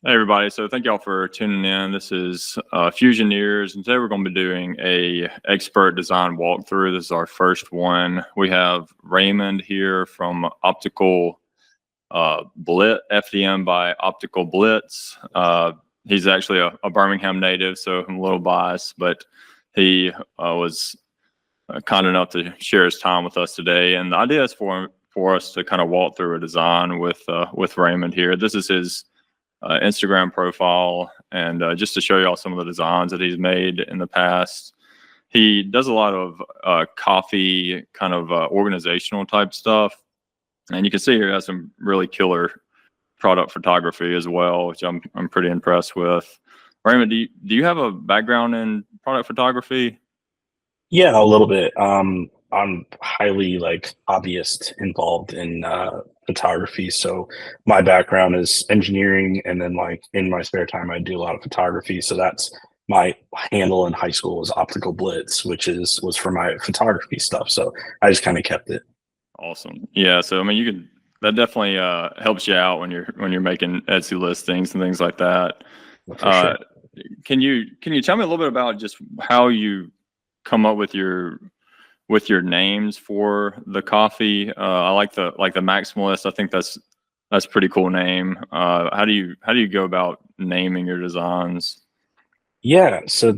Hey everybody, so thank y'all for tuning in. This is Fusioneers, and today we're going to be doing a expert design walkthrough. This is our first one. We have Raymond here from Optical Blitz, FDMbyOptikalBlitz. He's actually a Birmingham native, so I'm a little biased, but he was kind enough to share his time with us today. And the idea is for us to kind of walk through a design with Raymond here. This is his Instagram profile, and just to show y'all some of the designs that he's made in the past. He does a lot of coffee kind of organizational type stuff, and you can see here he has some really killer product photography as well, which I'm pretty impressed with. Raymond, do you have a background in product photography? Yeah, a little bit. I'm highly hobbyist involved in photography. So my background is engineering, and then in my spare time I do a lot of photography. So that's my handle in high school was Optical Blitz, which was for my photography stuff. So I just kind of kept it. Awesome. Yeah. So I mean, that definitely helps you out when you're making Etsy listings and things like that. For sure. Can you tell me a little bit about just how you come up with your names for the coffee? I like the maximalist. I think that's a pretty cool name. How do you go about naming your designs? Yeah, so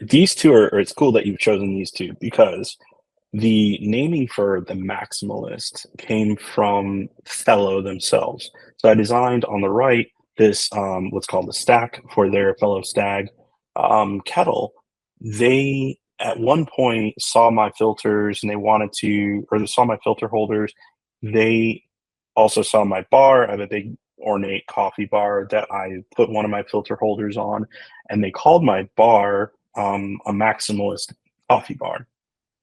these two or it's cool that you've chosen these two because the naming for the maximalist came from Fellow themselves. So I designed on the right this what's called the stack for their Fellow Stag kettle. They at one point saw my filters and they saw my filter holders. They also saw my bar. I have a big ornate coffee bar that I put one of my filter holders on, and they called my bar a maximalist coffee bar.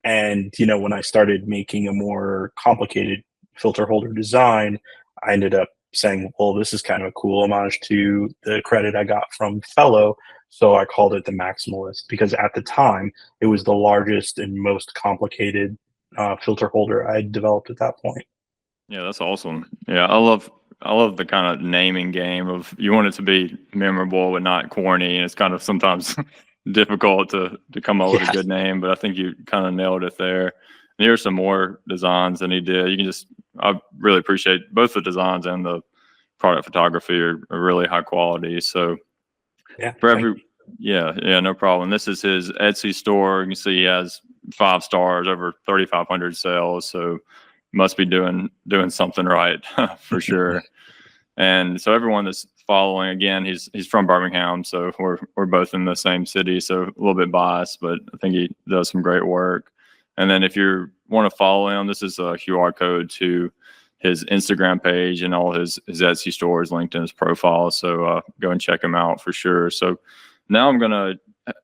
And when I started making a more complicated filter holder design, I ended up saying, well, this is kind of a cool homage to the credit I got from Fellow. So I called it the Maximalist because at the time it was the largest and most complicated filter holder I developed at that point. Yeah, that's awesome. Yeah, I love the kind of naming game of you want it to be memorable but not corny, and it's kind of sometimes difficult to come up with a Yeah. good name, but I think you kind of nailed it there. And here's some more designs that he did. I really appreciate both the designs and the product photography are really high quality. So Yeah. for yeah, no problem. This is his Etsy store. You can see he has 5 stars, over 3,500 sales. So must be doing something right for sure. And so everyone that's following, again, he's from Birmingham, so we're both in the same city, so a little bit biased, but I think he does some great work. And then if you want to follow him, this is a QR code to his Instagram page, and all his Etsy stores linked in his profile. So go and check him out for sure. So now I'm gonna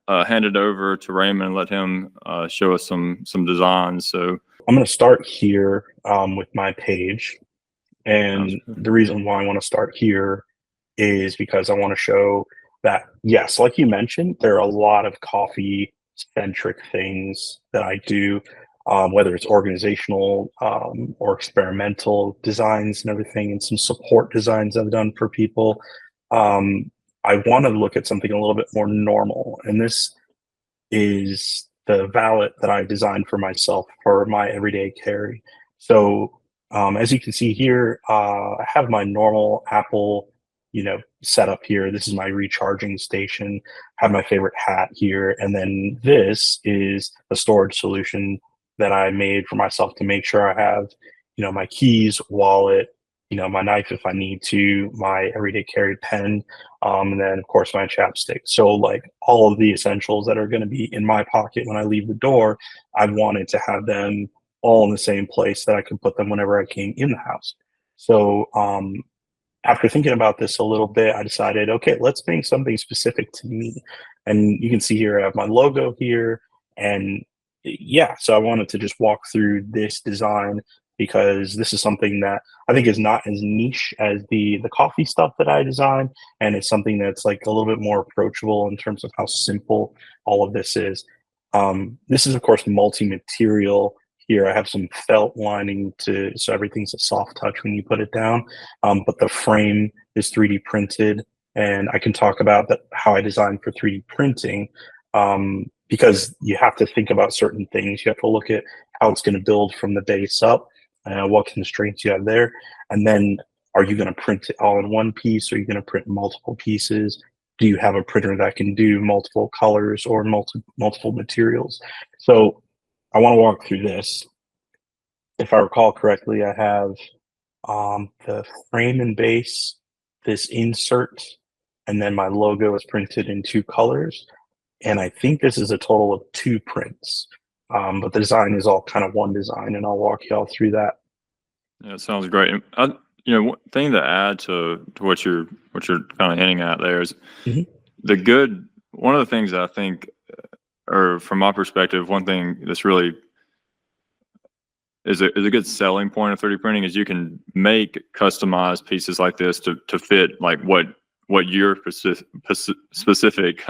hand it over to Raymond and let him show us some designs. So I'm going to start here with my page. And the reason why I want to start here is because I want to show that, yes, like you mentioned, there are a lot of coffee centric things that I do, whether it's organizational or experimental designs and everything, and some support designs I've done for people. I want to look at something a little bit more normal. And this is the valet that I designed for myself for my everyday carry. So as you can see here, I have my normal Apple, setup here. This is my recharging station. I have my favorite hat here. And then this is a storage solution that I made for myself to make sure I have, my keys, wallet, my knife if I need to, my everyday carry pen, and then of course my chapstick. So all of the essentials that are going to be in my pocket when I leave the door, I wanted to have them all in the same place that I could put them whenever I came in the house. So after thinking about this a little bit, I decided, okay, let's make something specific to me. And you can see here, I have my logo here. And yeah, so I wanted to just walk through this design because this is something that I think is not as niche as the coffee stuff that I design. And it's something that's a little bit more approachable in terms of how simple all of this is. This is, of course, multi-material here I have some felt lining so everything's a soft touch when you put it down. But the frame is 3D printed, and I can talk about how I designed for 3D printing, because you have to think about certain things. You have to look at how it's going to build from the base up, what constraints you have there, and then are you going to print it all in one piece? Or are you going to print multiple pieces? Do you have a printer that can do multiple colors or multiple materials? So I want to walk through this. If I recall correctly, I have the frame and base, this insert, and then my logo is printed in 2 colors. And I think this is a total of 2 prints. But the design is all kind of one design, and I'll walk you all through that. Yeah, it sounds great. One thing to add to what you're kind of hinting at there is one of the things that I think, or from my perspective, one thing that's really is a good selling point of 3D printing is you can make customized pieces like this to fit like what your specific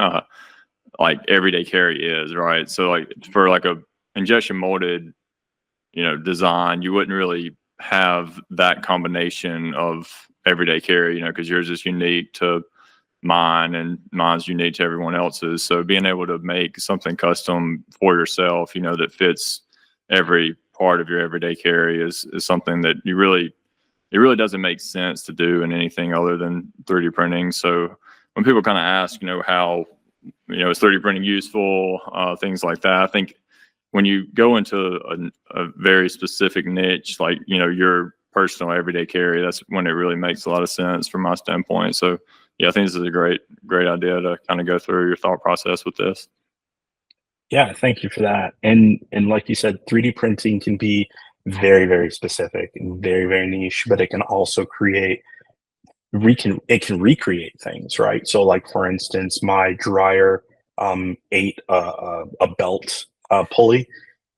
like everyday carry is, right? So like for like a injection molded, design, you wouldn't really have that combination of everyday carry, because yours is unique to mine and mine's unique to everyone else's. So being able to make something custom for yourself, that fits every part of your everyday carry is something that it really doesn't make sense to do in anything other than 3D printing. So when people kind of ask, how, is 3D printing useful, things like that, I think when you go into a very specific niche, like, your personal everyday carry, that's when it really makes a lot of sense from my standpoint. So yeah, I think this is a great idea to kind of go through your thought process with this. Yeah, thank you for that. And like you said, 3D printing can be very, very specific and very, very niche, but it can also it can recreate things, right? So like, for instance, my dryer ate a belt pulley,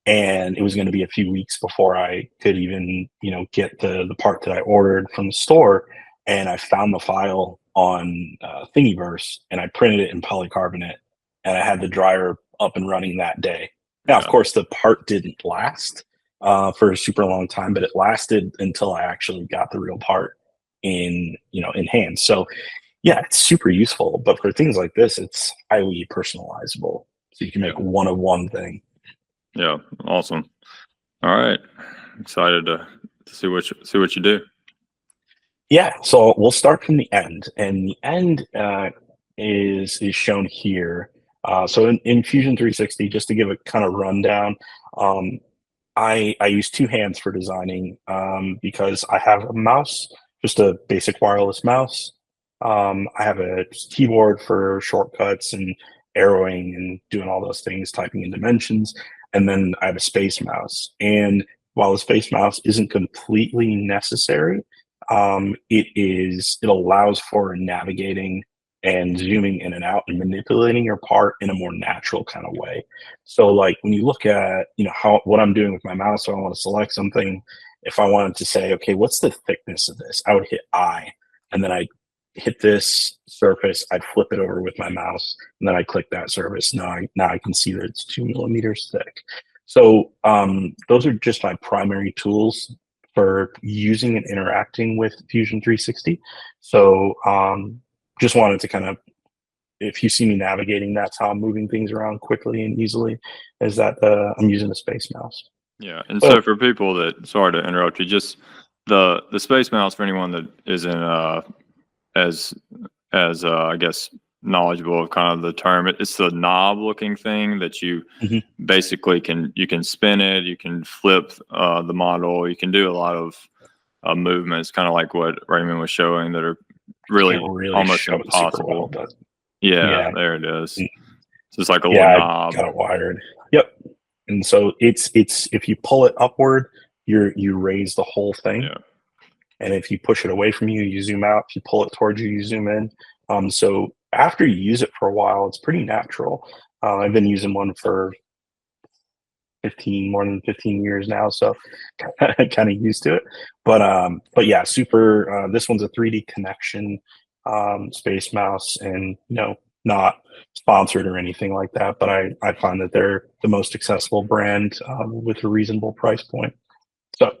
and it was going to be a few weeks before I could even, get the part that I ordered from the store. And I found the file on Thingiverse, and I printed it in polycarbonate, and I had the dryer up and running that day. Now, of course, the part didn't last for a super long time, but it lasted until I actually got the real part in hand. So yeah, it's super useful. But for things like this, it's highly personalizable. So you can make one of one thing. Yeah, awesome. All right, excited to see what you do. Yeah, so we'll start from the end, and the end is shown here. So in Fusion 360, just to give a kind of rundown, I use 2 hands for designing because I have a mouse, just a basic wireless mouse. I have a keyboard for shortcuts and arrowing and doing all those things, typing in dimensions. And then I have a space mouse. And while the space mouse isn't completely necessary, it allows for navigating and zooming in and out and manipulating your part in a more natural kind of way. So like when you look at, what I'm doing with my mouse, so I want to select something. If I wanted to say, okay, what's the thickness of this? I would hit I, and then I hit this surface, I'd flip it over with my mouse, and then I click that surface. Now I can see that it's 2 millimeters thick. So those are just my primary tools for using and interacting with Fusion 360. So just wanted to kind of, if you see me navigating, that's how I'm moving things around quickly and easily, is that I'm using a space mouse. Yeah, and so for people that, sorry to interrupt you, just the space mouse, for anyone that isn't as I guess knowledgeable of kind of the term, it's the knob looking thing that you basically you can spin it, you can flip the model, you can do a lot of movements, kind of like what Raymond was showing, that are really almost impossible. Well, yeah, there it is. It's just like a little knob. I got it wired. Yep. And so it's if you pull it upward, you raise the whole thing. Yeah. And if you push it away from you, you zoom out. If you pull it towards you, you zoom in. So after you use it for a while, it's pretty natural. I've been using one for more than 15 years now, so kind of used to it. But yeah, super. This one's a 3D connection space mouse, and not sponsored or anything like that, but I find that they're the most accessible brand with a reasonable price point. So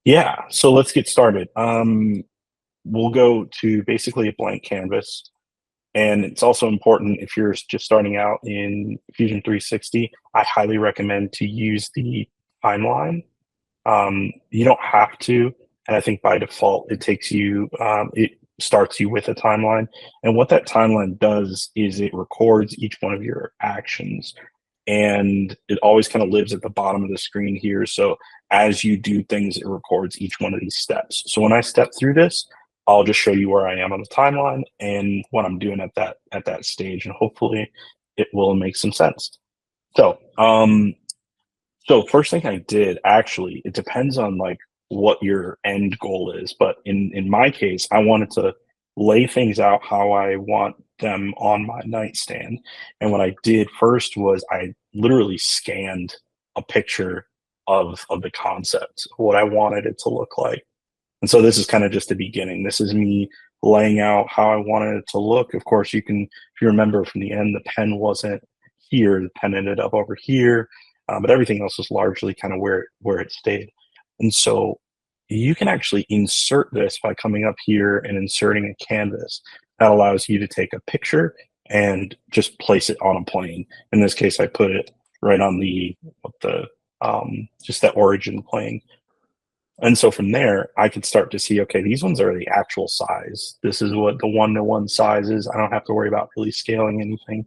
yeah, so let's get started. We'll go to basically a blank canvas. And it's also important if you're just starting out in Fusion 360, I highly recommend to use the timeline. You don't have to, and I think by default it takes you, it starts you with a timeline. And what that timeline does is it records each one of your actions, and it always kind of lives at the bottom of the screen here. So as you do things, it records each one of these steps. So when I step through this, I'll just show you where I am on the timeline and what I'm doing at that stage, and hopefully it will make some sense. So, so first thing I did, actually, it depends on like what your end goal is, but in my case, I wanted to lay things out how I want them on my nightstand. And what I did first was I literally scanned a picture of the concept, what I wanted it to look like. And so this is kind of just the beginning. This is me laying out how I wanted it to look. Of course, you can, if you remember from the end, the pen wasn't here. The pen ended up over here, but everything else was largely kind of where it stayed. And so you can actually insert this by coming up here and inserting a canvas. That allows you to take a picture and just place it on a plane. In this case, I put it right on just that origin plane. And so from there, I could start to see, okay, these ones are the actual size. This is what the 1-to-1 size is. I don't have to worry about really scaling anything.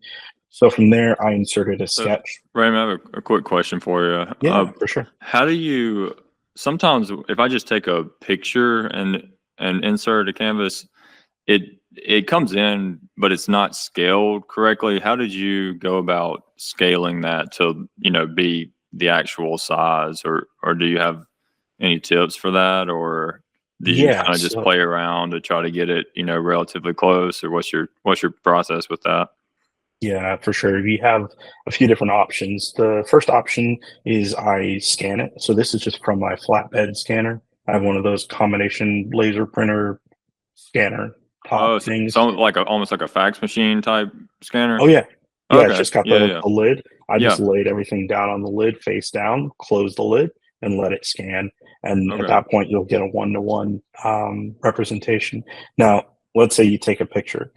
So from there, I inserted a sketch. Raymond, I have a quick question for you. Yeah, for sure. How do you, sometimes if I just take a picture and insert a canvas, it comes in, but it's not scaled correctly. How did you go about scaling that to, be the actual size, or do you have any tips for that, or did you kind of just play around to try to get it, relatively close, or what's your process with that? Yeah, for sure. We have a few different options. The first option is I scan it. So this is just from my flatbed scanner. I have one of those combination laser printer scanner top things. So like almost like a fax machine type scanner? Oh yeah. Yeah, Okay. It's just got the lid. I just laid everything down on the lid face down, close the lid, and let it scan. And at that point, you'll get a 1-to-1 representation. Now, let's say you take a picture.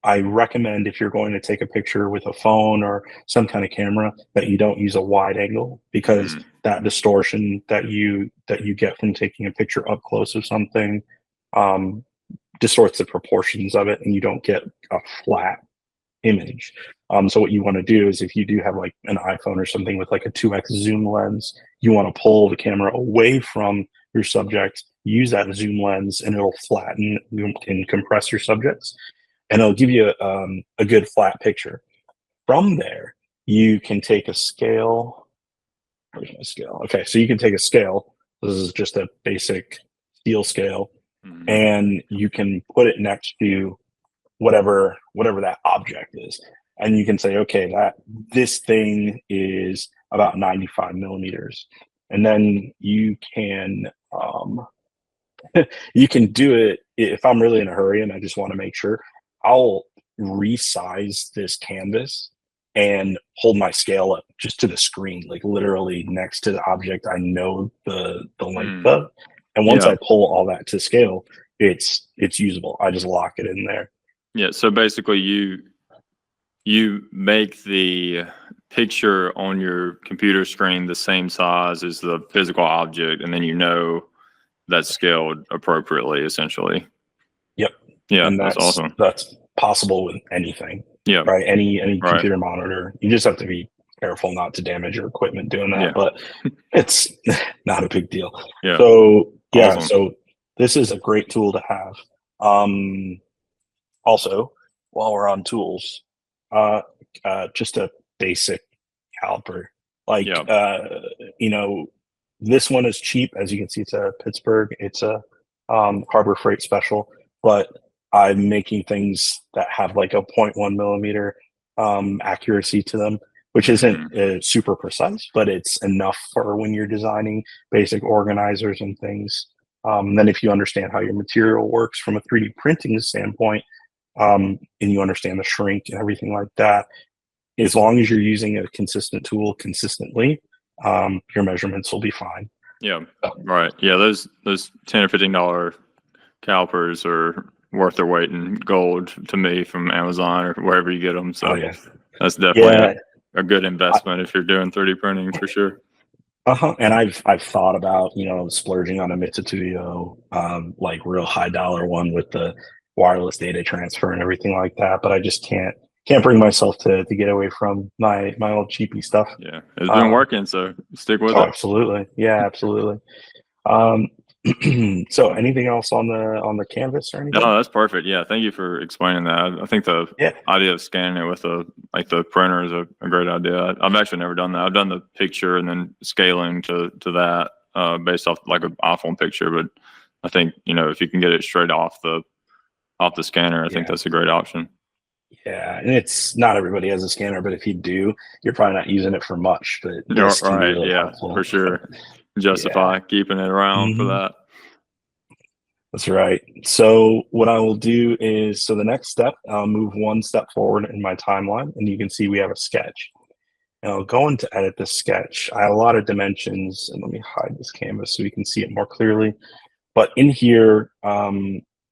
I recommend if you're going to take a picture with a phone or some kind of camera that you don't use a wide angle, because that distortion that you get from taking a picture up close of something distorts the proportions of it, and you don't get a flat image. So what you want to do is, if you do have like an iPhone or something with like a 2x zoom lens, you want to pull the camera away from your subject, use that zoom lens, and it'll flatten and compress your subjects, and it'll give you a good flat picture. From there, you can take a scale. Where's my scale? Okay, so you can take a scale. This is just a basic steel scale, and you can put it next to whatever that object is, and you can say, okay, this thing is about 95 millimeters, and then you can you can do it. If I'm really in a hurry and I just want to make sure, I'll resize this canvas and hold my scale up just to the screen, like literally next to the object I know the length of, and once I pull all that to scale, it's usable. I just lock it in there. Yeah, so basically you make the picture on your computer screen the same size as the physical object, and then that's scaled appropriately, essentially. Yep. Yeah, and that's awesome. That's possible with anything. Yeah. Right. Any computer monitor. You just have to be careful not to damage your equipment doing that, but it's not a big deal. Yeah. So so this is a great tool to have. Also, while we're on tools, just a basic caliper. Like, this one is cheap. As you can see, it's a Pittsburgh. It's a Harbor Freight special, but I'm making things that have like a 0.1 millimeter accuracy to them, which isn't super precise, but it's enough for when you're designing basic organizers and things. Then if you understand how your material works from a 3D printing standpoint, and you understand the shrink and everything like that, as long as you're using a consistent tool consistently, your measurements will be fine. Yeah, right. Yeah, those $10 or $15 calipers are worth their weight in gold to me from Amazon or wherever you get them. So that's definitely a good investment if you're doing 3D printing for sure. And I've thought about, splurging on a Mitutoyo, like real high dollar one with the wireless data transfer and everything like that, but I just can't bring myself to get away from my old cheapy stuff. Yeah, it's been working, so stick with it. Absolutely, yeah, absolutely. So anything else on the canvas or anything? No, that's perfect. Yeah, thank you for explaining that. I think the idea of scanning it with the printer is a great idea. I've actually never done that. I've done the picture and then scaling to that based off like an iPhone picture, but I think if you can get it straight off the scanner, I think that's a great option. Yeah, and it's not everybody has a scanner, but if you do, you're probably not using it for much. But this can be really helpful. For sure. Justify keeping it around for that. That's right. So what I will do is, the next step, I'll move one step forward in my timeline, and you can see we have a sketch. And I'll go into edit the sketch. I have a lot of dimensions, and let me hide this canvas so we can see it more clearly. But in here,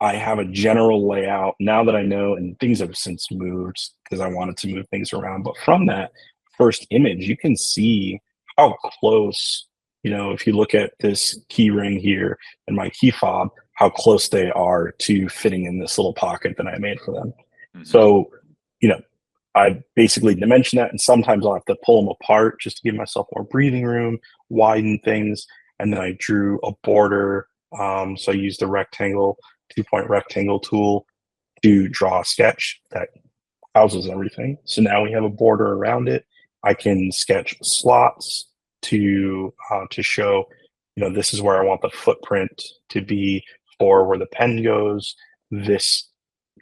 I have a general layout now that I know, and things have since moved because I wanted to move things around. But from that first image, you can see how close, if you look at this key ring here and my key fob, how close they are to fitting in this little pocket that I made for them. So, I basically dimension that, and sometimes I'll have to pull them apart just to give myself more breathing room, widen things, and then I drew a border. So I used the rectangle, 2-point rectangle tool to draw a sketch that houses everything. So now we have a border around it. I can sketch slots to show, this is where I want the footprint to be for where the pen goes. This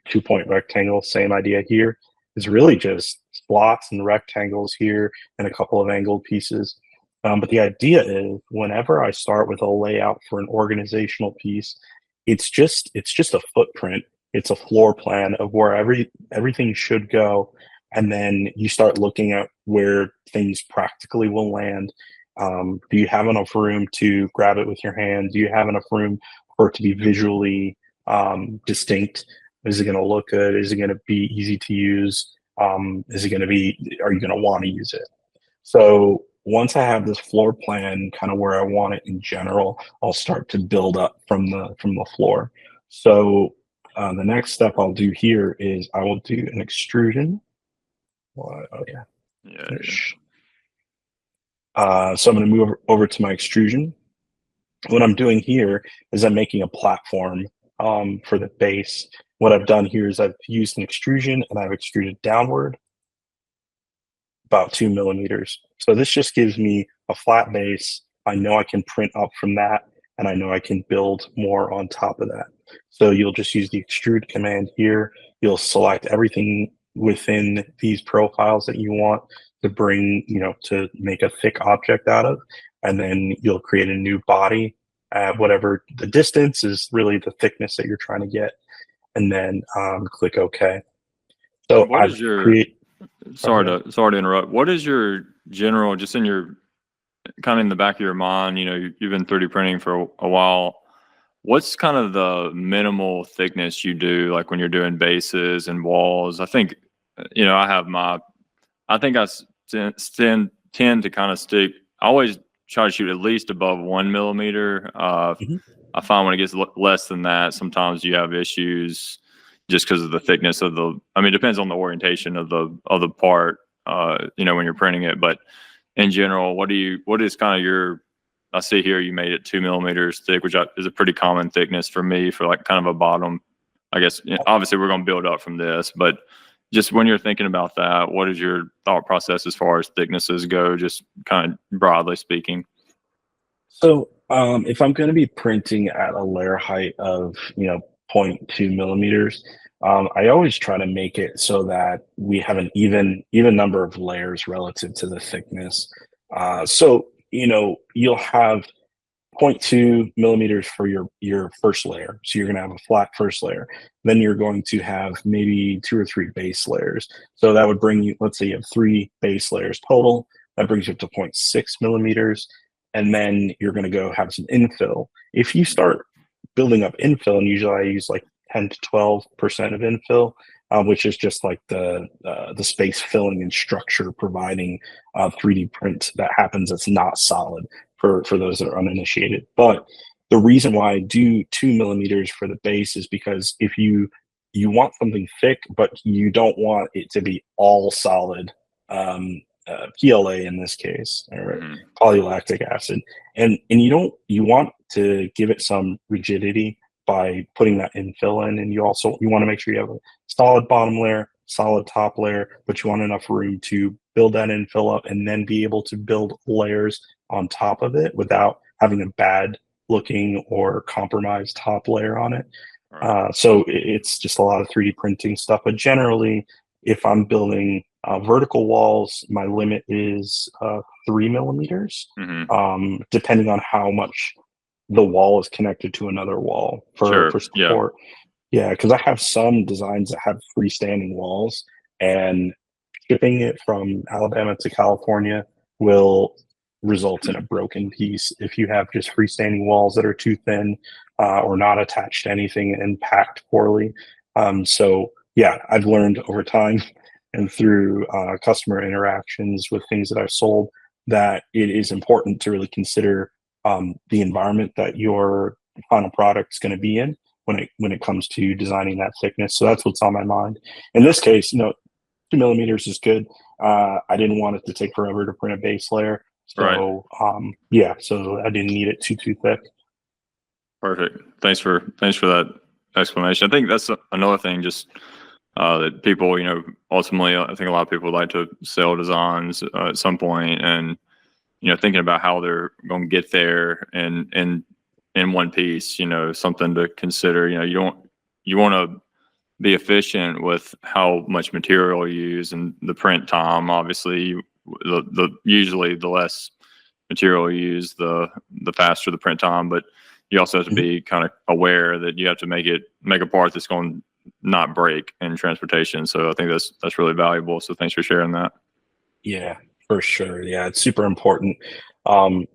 2-point rectangle, same idea here, is really just slots and rectangles here and a couple of angled pieces. But the idea is whenever I start with a layout for an organizational piece, it's just a footprint. It's a floor plan of where everything should go. And then you start looking at where things practically will land. Do you have enough room to grab it with your hand? Do you have enough room for it to be visually distinct? Is it going to look good? Is it going to be easy to use? Are you going to want to use it? So once I have this floor plan kind of where I want it in general, I'll start to build up from the floor. So the next step I'll do here is I will do an extrusion. So I'm going to move over to my extrusion. What I'm doing here is I'm making a platform for the base. What I've done here is I've used an extrusion and I've extruded downward about 2 millimeters. So this just gives me a flat base. I know I can print up from that, and I know I can build more on top of that. So you'll just use the extrude command here. You'll select everything within these profiles that you want to bring, to make a thick object out of, and then you'll create a new body at whatever the distance is, really the thickness that you're trying to get, and then click OK. So sorry to interrupt. What is your general, just in your kind of in the back of your mind, you've been 3D printing for a while. What's kind of the minimal thickness you do, like when you're doing bases and walls? I think, I think I tend to kind of stick. I always try to shoot at least above 1 millimeter. I find when it gets less than that, sometimes you have issues just because of the thickness of it depends on the orientation of the part, when you're printing it. But in general, what is kind of I see here you made it 2 millimeters thick, which is a pretty common thickness for me for like kind of a bottom. I guess, obviously we're going to build up from this, but just when you're thinking about that, what is your thought process as far as thicknesses go, just kind of broadly speaking? So if I'm going to be printing at a layer height of, 0.2 millimeters, I always try to make it so that we have an even number of layers relative to the thickness. So, you'll have 0.2 millimeters for your first layer. So you're going to have a flat first layer. Then you're going to have maybe 2 or 3 base layers. So that would bring you, let's say you have 3 base layers total. That brings you up to 0.6 millimeters. And then you're going to go have some infill. If you start building up infill, and usually I use like 10 to 12% of infill, which is just like the space filling and structure providing 3D print that happens that's not solid for those that are uninitiated. But the reason why I do 2 millimeters for the base is because if you want something thick, but you don't want it to be all solid, PLA in this case, or polylactic acid, and you want to give it some rigidity by putting that infill in, and you want to make sure you have a solid bottom layer, solid top layer, but you want enough room to build that infill up and then be able to build layers on top of it without having a bad looking or compromised top layer on it. So it's just a lot of 3D printing stuff, but generally if I'm building vertical walls, my limit is 3 millimeters, depending on how much the wall is connected to another wall for support. Yeah, because I have some designs that have freestanding walls, and shipping it from Alabama to California will result in a broken piece if you have just freestanding walls that are too thin or not attached to anything and packed poorly. So yeah, I've learned over time and through customer interactions with things that I've sold that it is important to really consider the environment that your final product is going to be in when it comes to designing that thickness. So that's what's on my mind. In this case, 2 millimeters is good. I didn't want it to take forever to print a base layer. So yeah, so I didn't need it too thick. Perfect. Thanks for that explanation. I think that's another thing, just that people, ultimately, I think a lot of people would like to sell designs at some point, and thinking about how they're going to get there and in one piece, something to consider. You want to be efficient with how much material you use and the print time. Obviously, usually the less material you use, the faster the print time. But you also have to be kind of aware that you have to make a part that's going to not break in transportation. So I think that's really valuable. So thanks for sharing that. Yeah, for sure. Yeah, it's super important.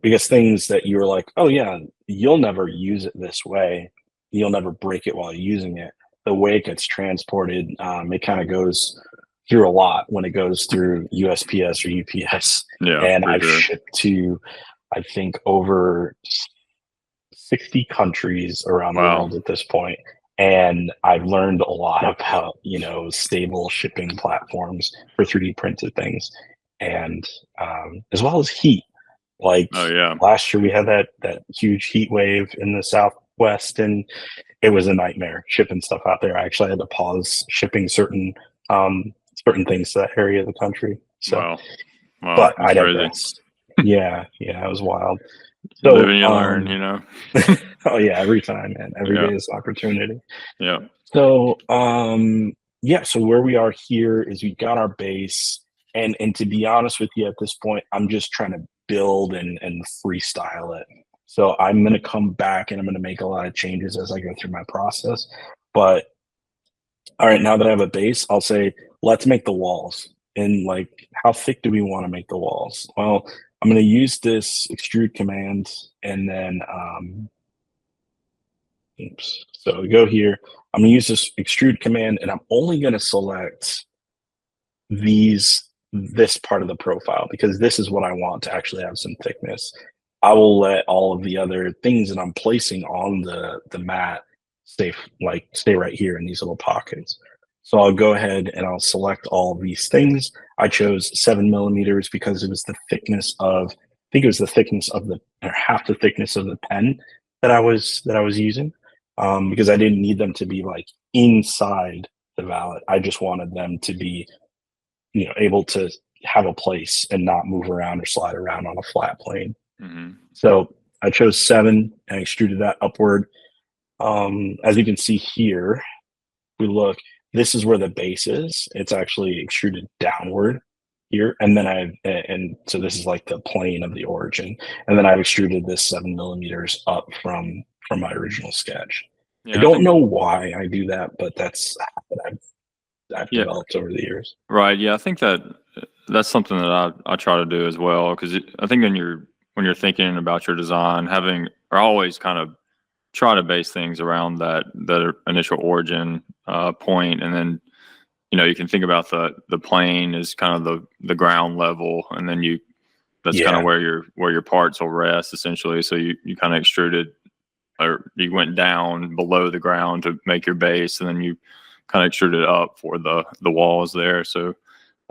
Because things that you're like, oh yeah, you'll never use it this way. You'll never break it while using it. The way it gets transported, it kind of goes through a lot when it goes through USPS or UPS. Yeah, and I've shipped to, I think, over 60 countries around the world at this point. And I've learned a lot about, stable shipping platforms for 3D printed things, and as well as heat. Like last year we had that huge heat wave in the Southwest, and it was a nightmare shipping stuff out there. I actually had to pause shipping certain things to that area of the country. So, wow, but I digress. Yeah, it was wild. So, live and you learn, Oh yeah, every time, man. Every day is an opportunity. Yeah. So, so where we are here is we got our base, and to be honest with you, at this point, I'm just trying to build and freestyle it. So I'm going to come back and I'm going to make a lot of changes as I go through my process. But all right, now that I have a base, I'll say, let's make the walls. And like, how thick do we want to make the walls? Well, I'm going to use this extrude command, and then, so we go here. I'm going to use this extrude command, and I'm only going to select this part of the profile, because this is what I want to actually have some thickness. I will let all of the other things that I'm placing on the mat stay right here in these little pockets. So I'll go ahead and I'll select all of these things. I chose 7 millimeters because it was the thickness of, I think it was the thickness of half the thickness of the pen that I was using, because I didn't need them to be like inside the vallet. I just wanted them to be, able to have a place and not move around or slide around on a flat plane. So I chose 7 and extruded that upward. As you can see here, we look, this is where the base is. It's actually extruded downward. here, and then and so this is like the plane of the origin, and then I've extruded this 7 millimeters up from my original sketch. I Yeah, I don't think know why I do that, but that's what I've yeah, developed over the years. right. Yeah, I think that's something that I try to do as well, because I think when you're thinking about your design, having or always kind of try to base things around that initial origin point, and then you can think about the plane as kind of the ground level, and then that's kind of Yeah, where your parts will rest essentially. So you kind of extruded, or you went down below the ground to make your base, and then you kind of extruded up for the walls there. So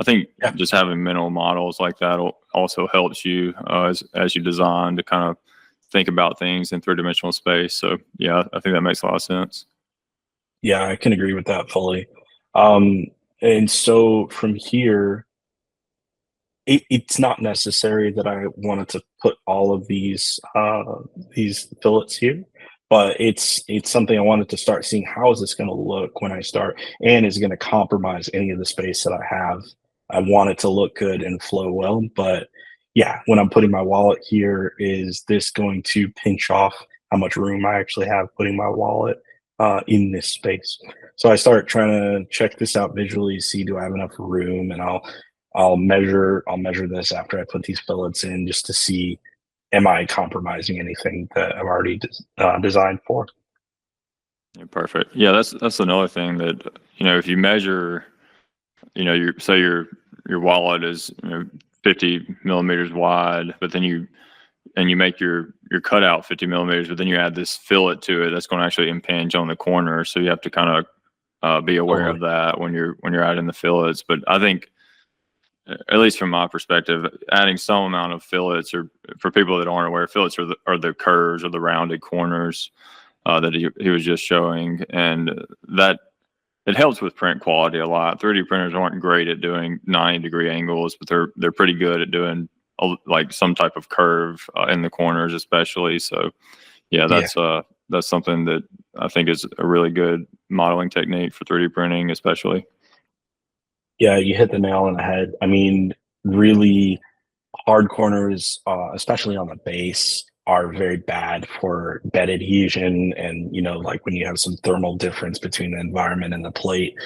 I think yeah, just having mental models like that also helps you as you design to kind of think about things in three-dimensional space. So yeah, I think that makes a lot of sense. yeah. I can agree with that fully. Um, and so from here, it's not necessary that I wanted to put all of these fillets here, but it's something I wanted to start seeing how is this going to look when I start, and is it going to compromise any of the space that I have. I want it to look good and flow well, but yeah, when I'm putting my wallet here, is this going to pinch off how much room I actually have putting my wallet in this space? So I start trying to check this out visually, see do I have enough room, and I'll measure this after I put these fillets in, just to see, am I compromising anything that I've already designed for? Yeah, perfect. Yeah, that's another thing that if you measure, your say your wallet is 50 millimeters wide, but then you make your cutout 50 millimeters, but then you add this fillet to it that's going to actually impinge on the corner. So you have to kind of be aware Totally. of that when you're adding the fillets. But I think, at least from my perspective, adding some amount of fillets, or for people that aren't aware, fillets are the curves or the rounded corners that he was just showing, and that it helps with print quality a lot. 3D printers aren't great at doing 90-degree angles, but they're pretty good at doing like some type of curve in the corners, especially. So yeah, Yeah. that's something that I think is a really good modeling technique for 3D printing, especially. Yeah, you hit the nail on the head. I mean, really hard corners, especially on the base, are very bad for bed adhesion. And, like when you have some thermal difference between the environment and the plate,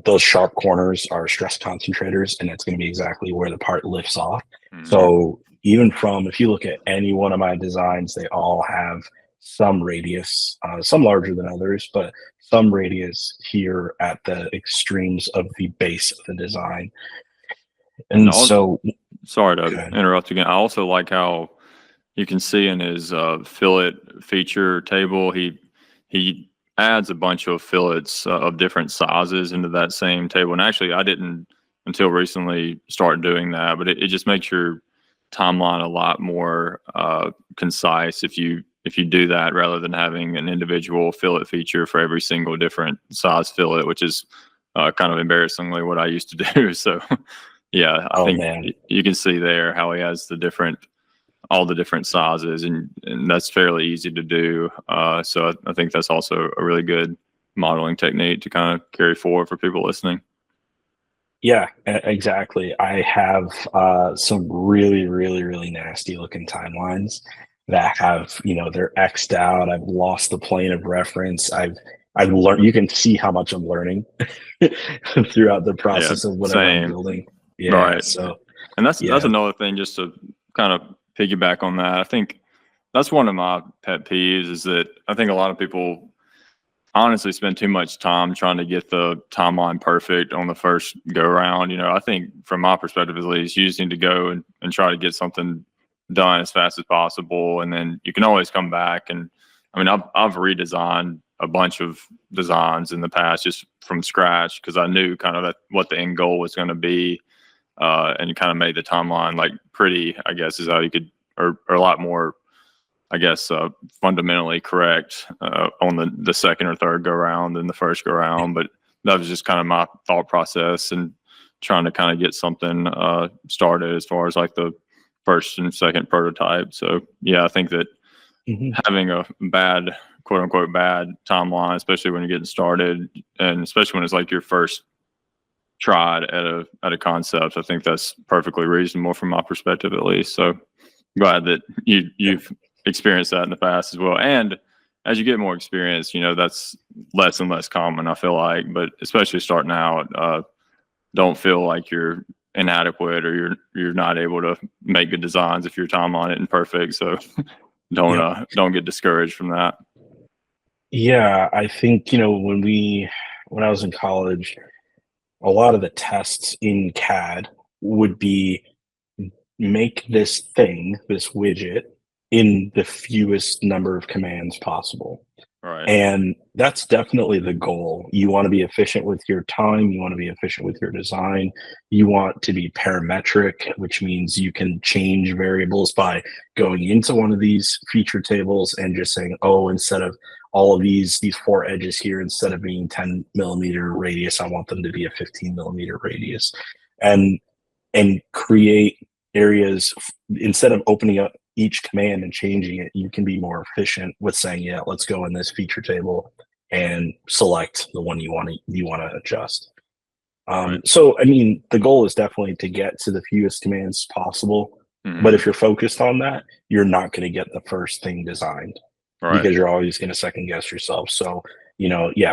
those sharp corners are stress concentrators, and it's going to be exactly where the part lifts off. Hmm. So if you look at any one of my designs, they all have some radius, some larger than others, but some radius here at the extremes of the base of the design. And And so, sorry to okay. interrupt again. I also like how you can see in his fillet feature table, he adds a bunch of fillets of different sizes into that same table. And actually, I didn't until recently start doing that, but it just makes your timeline a lot more concise if you do that, rather than having an individual fillet feature for every single different size fillet, which is kind of embarrassingly what I used to do. So yeah, I Oh think man. you can see there how he has all the different sizes, and that's fairly easy to do. So I think that's also a really good modeling technique to kind of carry forward for people listening. Yeah, exactly. I have some really, really, really nasty looking timelines that have, they're X'd out. I've lost the plane of reference. I've learned. You can see how much I'm learning throughout the Yeah, process of whatever I'm same. building. Yeah. Right. So And that's yeah, another thing, just to kind of piggyback on that. I think that's one of my pet peeves, is that I think a lot of people honestly spend too much time trying to get the timeline perfect on the first go round. I think from my perspective, at least, you just need to go and try to get something done as fast as possible. And then you can always come back. And I mean, I've redesigned a bunch of designs in the past just from scratch, because I knew kind of what the end goal was going to be. And kind of made the timeline like pretty, I guess, is how you could, or a lot more, I guess, fundamentally correct on the second or third go round than the first go round. But that was just kind of my thought process, and trying to kind of get something started as far as like the first and second prototype. So yeah, I think that mhm. having a bad, quote unquote, bad timeline, especially when you're getting started, and especially when it's like your first tried at a concept. I think that's perfectly reasonable from my perspective, at least. So glad that you've experienced that in the past as well. And as you get more experience, that's less and less common, I feel like. But especially starting out, don't feel like you're inadequate or you're not able to make good designs if your time on it isn't perfect. So don't get discouraged from that. Yeah, I think, when I was in college, a lot of the tests in CAD would be make this widget in the fewest number of commands possible. Right. And that's definitely the goal. You want to be efficient with your time. You want to be efficient with your design. You want to be parametric, which means you can change variables by going into one of these feature tables and just saying, oh, instead of all of these 4 edges here, instead of being 10 millimeter radius, I want them to be a 15 millimeter radius. And create areas instead of opening up each command and changing it. You can be more efficient with saying, yeah, let's go in this feature table and select the one you want to adjust. So I mean, the goal is definitely to get to the fewest commands possible. But if you're focused on that, you're not going to get the first thing designed, because you're always going to second guess yourself. So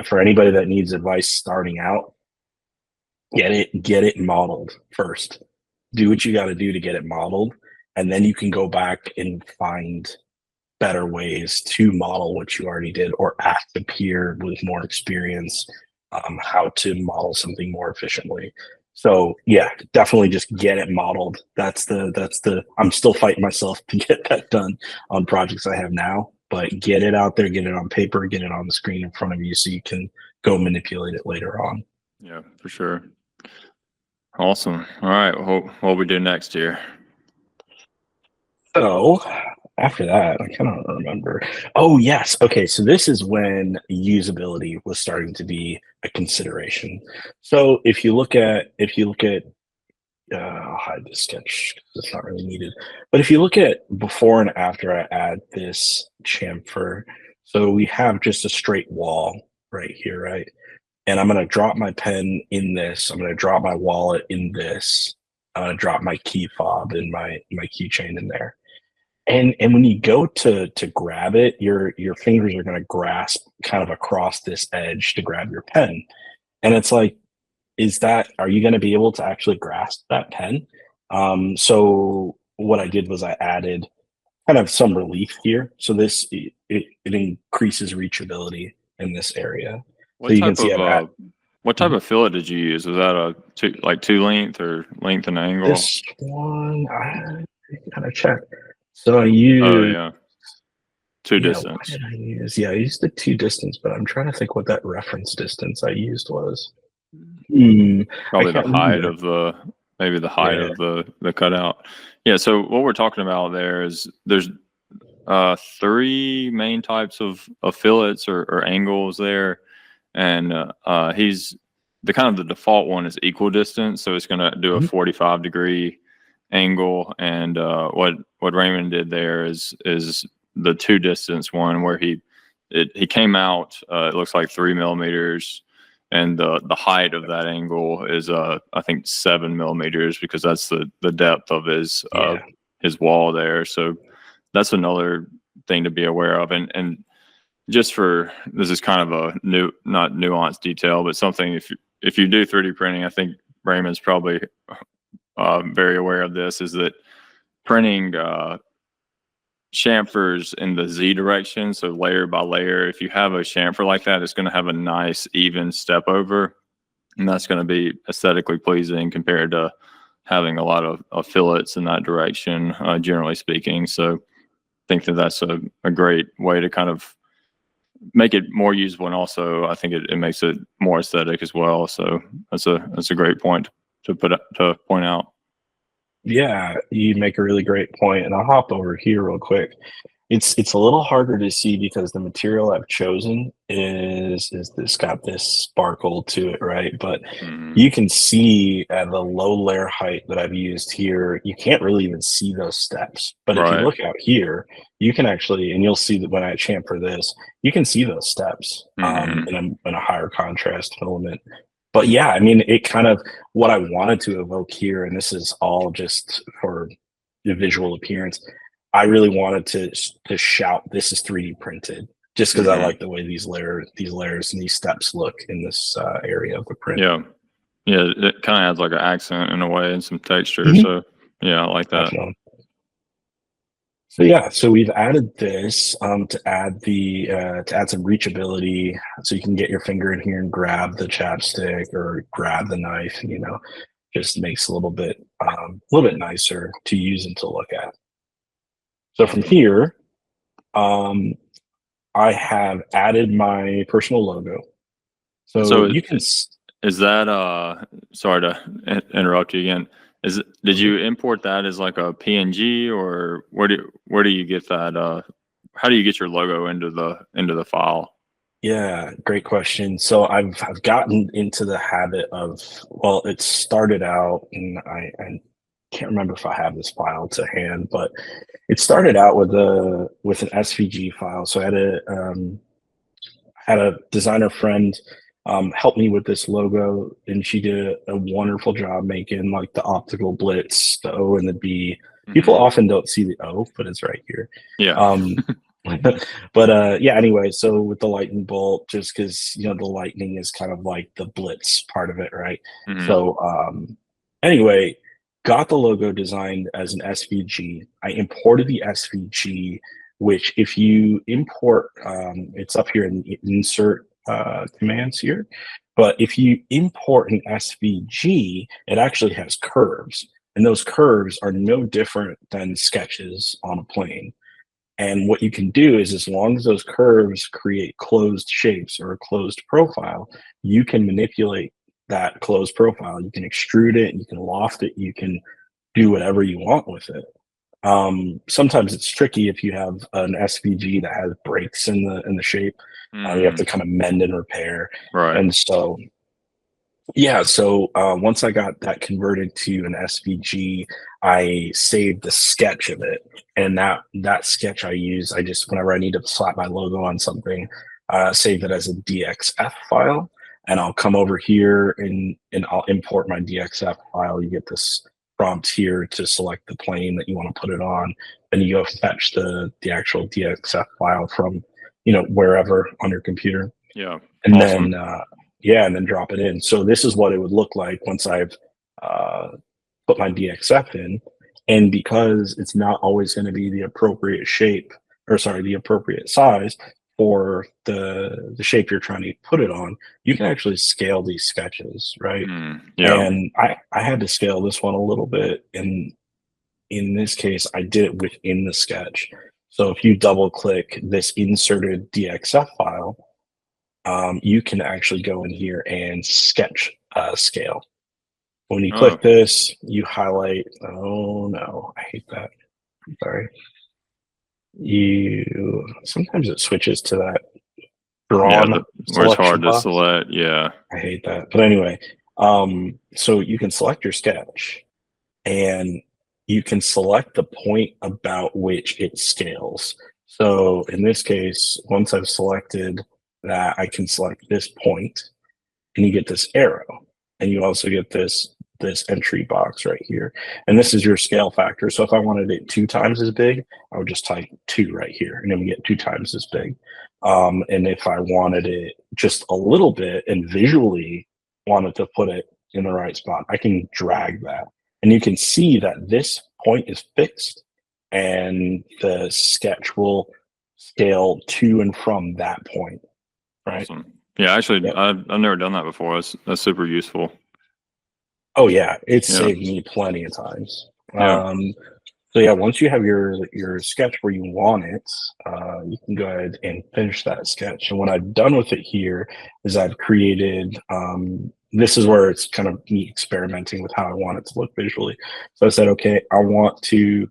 for anybody that needs advice starting out, get it modeled first. Do what you got to do to get it modeled, and then you can go back and find better ways to model what you already did, or ask a peer with more experience how to model something more efficiently. So yeah, definitely just get it modeled. That's the I'm still fighting myself to get that done on projects I have now, but get it out there, get it on paper, get it on the screen in front of you so you can go manipulate it later on. Yeah, for sure. Awesome. All right. What we do next here? So after that, I kind of remember. Oh yes. Okay. So this is when usability was starting to be a consideration. So if you look at, I'll hide this sketch because it's not really needed. But if you look at before and after I add this chamfer, so we have just a straight wall right here, right? And I'm going to drop my pen in this. I'm going to drop my wallet in this. Drop my key fob and my keychain in there. And when you go to grab it, your fingers are going to grasp kind of across this edge to grab your pen. And it's like, are you going to be able to actually grasp that pen? So what I did was I added kind of some relief here. So this, it increases reachability in this area. What type of fillet did you use? Was that a two length or length and angle? This one, I gotta check. So I used. Two distance. What did I use? Yeah, I used the 2 distance, but I'm trying to think what that reference distance I used was. Probably the height of the the cutout. Yeah. So what we're talking about there is there's 3 main types of fillets or angles there. And the default one is equal distance, so it's going to do a 45-degree angle. And what Raymond did there is the 2 distance one, where he came out. It looks like 3 millimeters, and the height of that angle is I think 7 millimeters, because that's the depth of his wall there. So that's another thing to be aware of. And just this is kind of a not nuanced detail, but something, if you do 3D printing, I think Raymond's probably very aware of this, is that printing chamfers in the Z direction, so layer by layer, if you have a chamfer like that, it's going to have a nice even step over, and that's going to be aesthetically pleasing compared to having a lot of fillets in that direction, generally speaking. So I think that's a great way to kind of make it more usable, and also I think it makes it more aesthetic as well. So that's a great point to point out. Yeah, you make a really great point, and I'll hop over here real quick. It's a little harder to see because the material I've chosen is this got this sparkle to it, right? But you can see at the low layer height that I've used here, you can't really even see those steps. But if you look out here, you can actually, and you'll see that when I chamfer this, you can see those steps in a higher contrast filament. but yeah, I mean, it kind of what I wanted to evoke here, and this is all just for the visual appearance. I really wanted to shout, "This is 3D printed," just because I Mhm. like the way these layers, and these steps look in this area of the print. Yeah. Yeah, it kind of adds like an accent in a way and some texture. Mhm. So yeah, I like that. Definitely. So yeah, so we've added this to add some reachability, so you can get your finger in here and grab the chapstick or grab the knife. Just makes a little bit nicer to use and to look at. So from Awesome. here, I have added my personal logo. So So you can. is that sorry to interrupt you again. Did you import that as like a PNG, or where do you get that how do you get your logo into the file? Yeah, great question. So I've gotten into the habit of, well, it started out, and I can't remember if I have this file to hand, but it started out with an SVG file. So I had a designer friend help me with this logo, and she did a wonderful job making like the optical blitz, the O and the B. People Mhm. often don't see the O, but it's right here. Yeah. Um, but yeah, anyway, so with the lightning bolt, just because the lightning is kind of like the blitz part of it, right? Mhm. So anyway, got the logo designed as an SVG. I imported the SVG, which if you import, it's up here in the insert commands here. But if you import an SVG, it actually has curves, and those curves are no different than sketches on a plane. And what you can do is, as long as those curves create closed shapes or a closed profile, you can manipulate that closed profile. You can extrude it, you can loft it, you can do whatever you want with it. Sometimes it's tricky if you have an SVG that has breaks in the shape. You have to kind of mend and repair. Right. And so yeah, so once I got that converted to an SVG, I saved the sketch of it, and that sketch I just, whenever I need to slap my logo on something, save it as a DXF file, and I'll come over here and I'll import my DXF file. You get this prompt here to select the plane that you want to put it on, and you go fetch the actual DXF file from wherever on your computer, Yeah. and Awesome. then yeah, and then drop it in. So this is what it would look like once I've put my DXF in. And because it's not always going to be the appropriate shape, or sorry, the appropriate size for the shape you're trying to put it on, you can actually scale these sketches, right? Yeah. And I had to scale this one a little bit. And in this case, I did it within the sketch. So if you double click this inserted DXF file, you can actually go in here and sketch scale. When you Oh, click this, you highlight. Oh no, I hate that. Sorry. Sometimes it switches to that yeah. drawn Where it's hard selection to box. select. Yeah. I hate that. But anyway, so you can select your sketch, and you can select the point about which it scales. So in this case, once I've selected that, I can select this point, and you get this arrow, and you also get this entry box right here, and this is your scale factor. So if I wanted it 2 times as big, I would just type 2 right here, and then we get 2 times as big. And if I wanted it just a little bit and visually wanted to put it in the right spot, I can drag that, and you can see that this point is fixed, and the sketch will scale to and from that point, right? Awesome. Yeah, actually, Yep. I've never done that before. That's super useful. Oh yeah, it's Yeah. saved me plenty of times. Yeah. So yeah, once you have your sketch where you want it, you can go ahead and finish that sketch. And what I've done with it here is I've created. This is where it's kind of me experimenting with how I want it to look visually. So I said, okay, I want to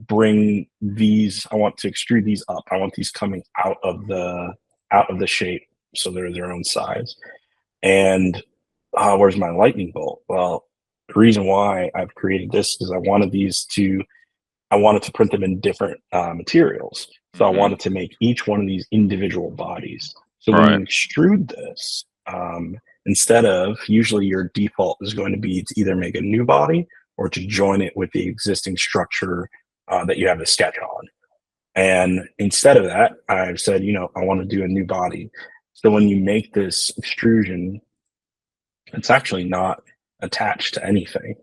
bring these. I want to extrude these up. I want these coming out of the shape, so they're their own size. And where's my lightning bolt? Well, the reason why I've created this is I wanted to print them in different materials. So I wanted to make each one of these individual bodies. So when you Right. extrude this, instead of, usually your default is going to be to either make a new body or to join it with the existing structure that you have the sketch on. And instead of that, I've said, I want to do a new body. So when you make this extrusion, it's actually not attached to anything,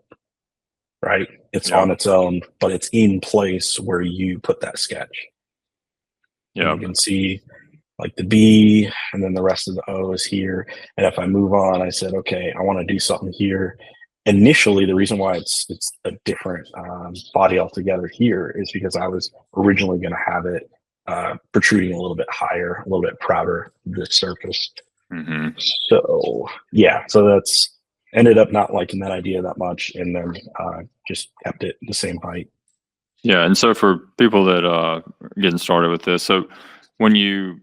right? It's on its own, but it's in place where you put that sketch. Yeah. You can see like the B and then the rest of the O is here. And if I move on, I said, okay, I want to do something here. Initially, the reason why it's a different body altogether here is because I was originally going to have it protruding a little bit higher, a little bit prouder of the surface. Mm-hmm. So yeah, so that's ended up not liking that idea that much, and then just kept it the same height. Yeah, and so for people that are getting started with this, so when you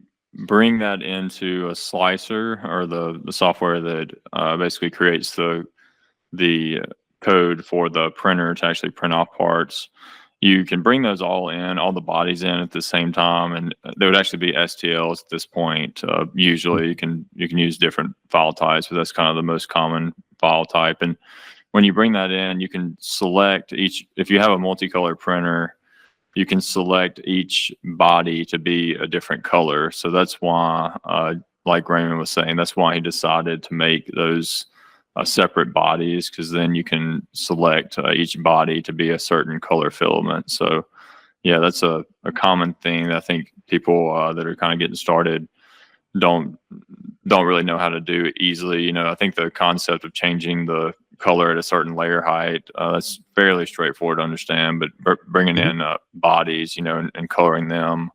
bring that into a slicer or the software that basically creates the code for the printer to actually print off parts, you can bring those all the bodies in at the same time, and they would actually be STLs at this point. Usually you can use different file types, but that's kind of the most common file type. And when you bring that in, you can select if you have a multicolor printer, you can select each body to be a different color. So that's why, like Raymond was saying, that's why he decided to make those separate bodies, because then you can select each body to be a certain color filament. So yeah, that's a common thing that I think people that are kind of getting started don't really know how to do easily. I think the concept of changing the color at a certain layer height, that's fairly straightforward to understand, but bringing in bodies, and coloring them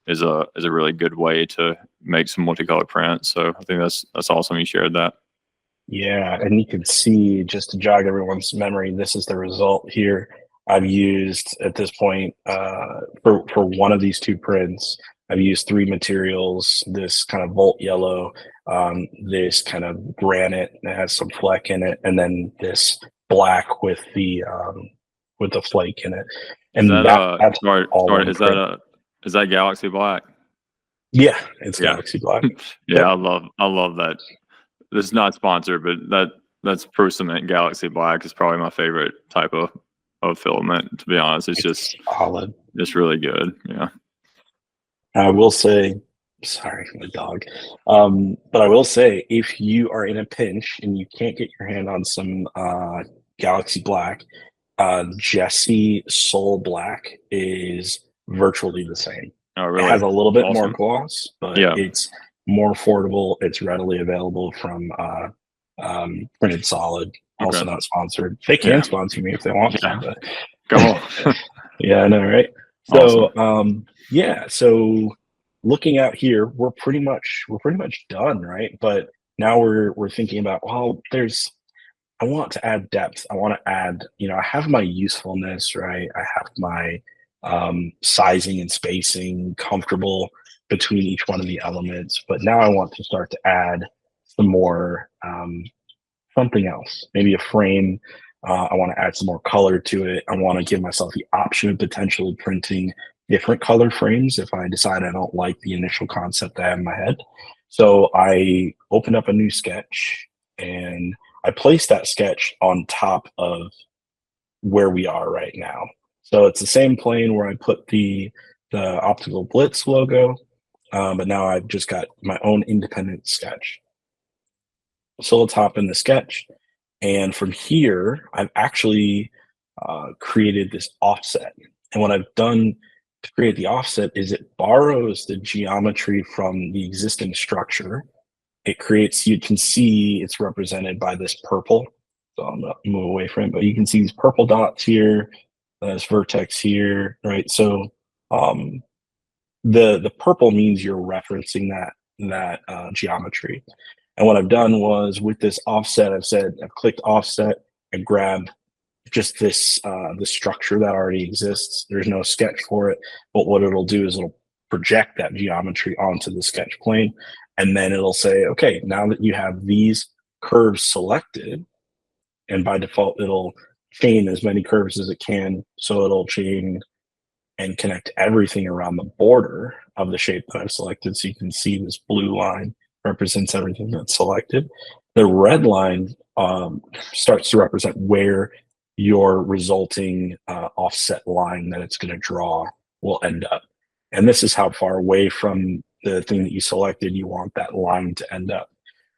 is a really good way to make some multicolor prints. So I think that's awesome you shared that. Yeah, and you can see, just to jog everyone's memory, this is the result here. I've used at this point for one of these two prints, I've used 3 materials: this kind of volt yellow, this kind of granite that has some fleck in it, and then this black with the flake in it. And that's is that Galaxy Black? Yeah, it's Galaxy Black. Yeah, I love that. This is not sponsored, but that's Pro Cement Galaxy Black is probably my favorite type of filament, to be honest. It's just solid. It's really good. Yeah. I will say, sorry, my dog. But I will say, if you are in a pinch and you can't get your hand on some Galaxy Black, Jesse Soul Black is virtually the same. Oh, really? It has a little bit more gloss, but it's more affordable. It's readily available from Printed Solid. Also not sponsored. They can sponsor me if they want to. But go on. Yeah, I know, right? So awesome. So looking out here, we're pretty much done, right? But now we're thinking about, well, I want to add depth. I want to add, I have my usefulness, right? I have my sizing and spacing comfortable between each one of the elements, but now I want to start to add some more something else, maybe a frame. I want to add some more color to it. I want to give myself the option of potentially printing different color frames if I decide I don't like the initial concept I have in my head. So I opened up a new sketch and I placed that sketch on top of where we are right now. So it's the same plane where I put the FDMbyOptikalBlitz logo, but now I've just got my own independent sketch. So let's hop in the sketch. And from here, I've actually created this offset. And what I've done to create the offset is it borrows the geometry from the existing structure. It creates, you can see it's represented by this purple. So I'm gonna move away from it, but you can see these purple dots here, this vertex here, right? So the purple means you're referencing that geometry. And what I've done was, with this offset, I've clicked offset and grabbed just this structure that already exists. There's no sketch for it, but what it'll do is it'll project that geometry onto the sketch plane, and then it'll say, okay, now that you have these curves selected, and by default it'll chain as many curves as it can, so it'll chain and connect everything around the border of the shape that I've selected. So you can see this blue line represents everything that's selected. The red line starts to represent where your resulting offset line that it's going to draw will end up. And this is how far away from the thing that you selected you want that line to end up.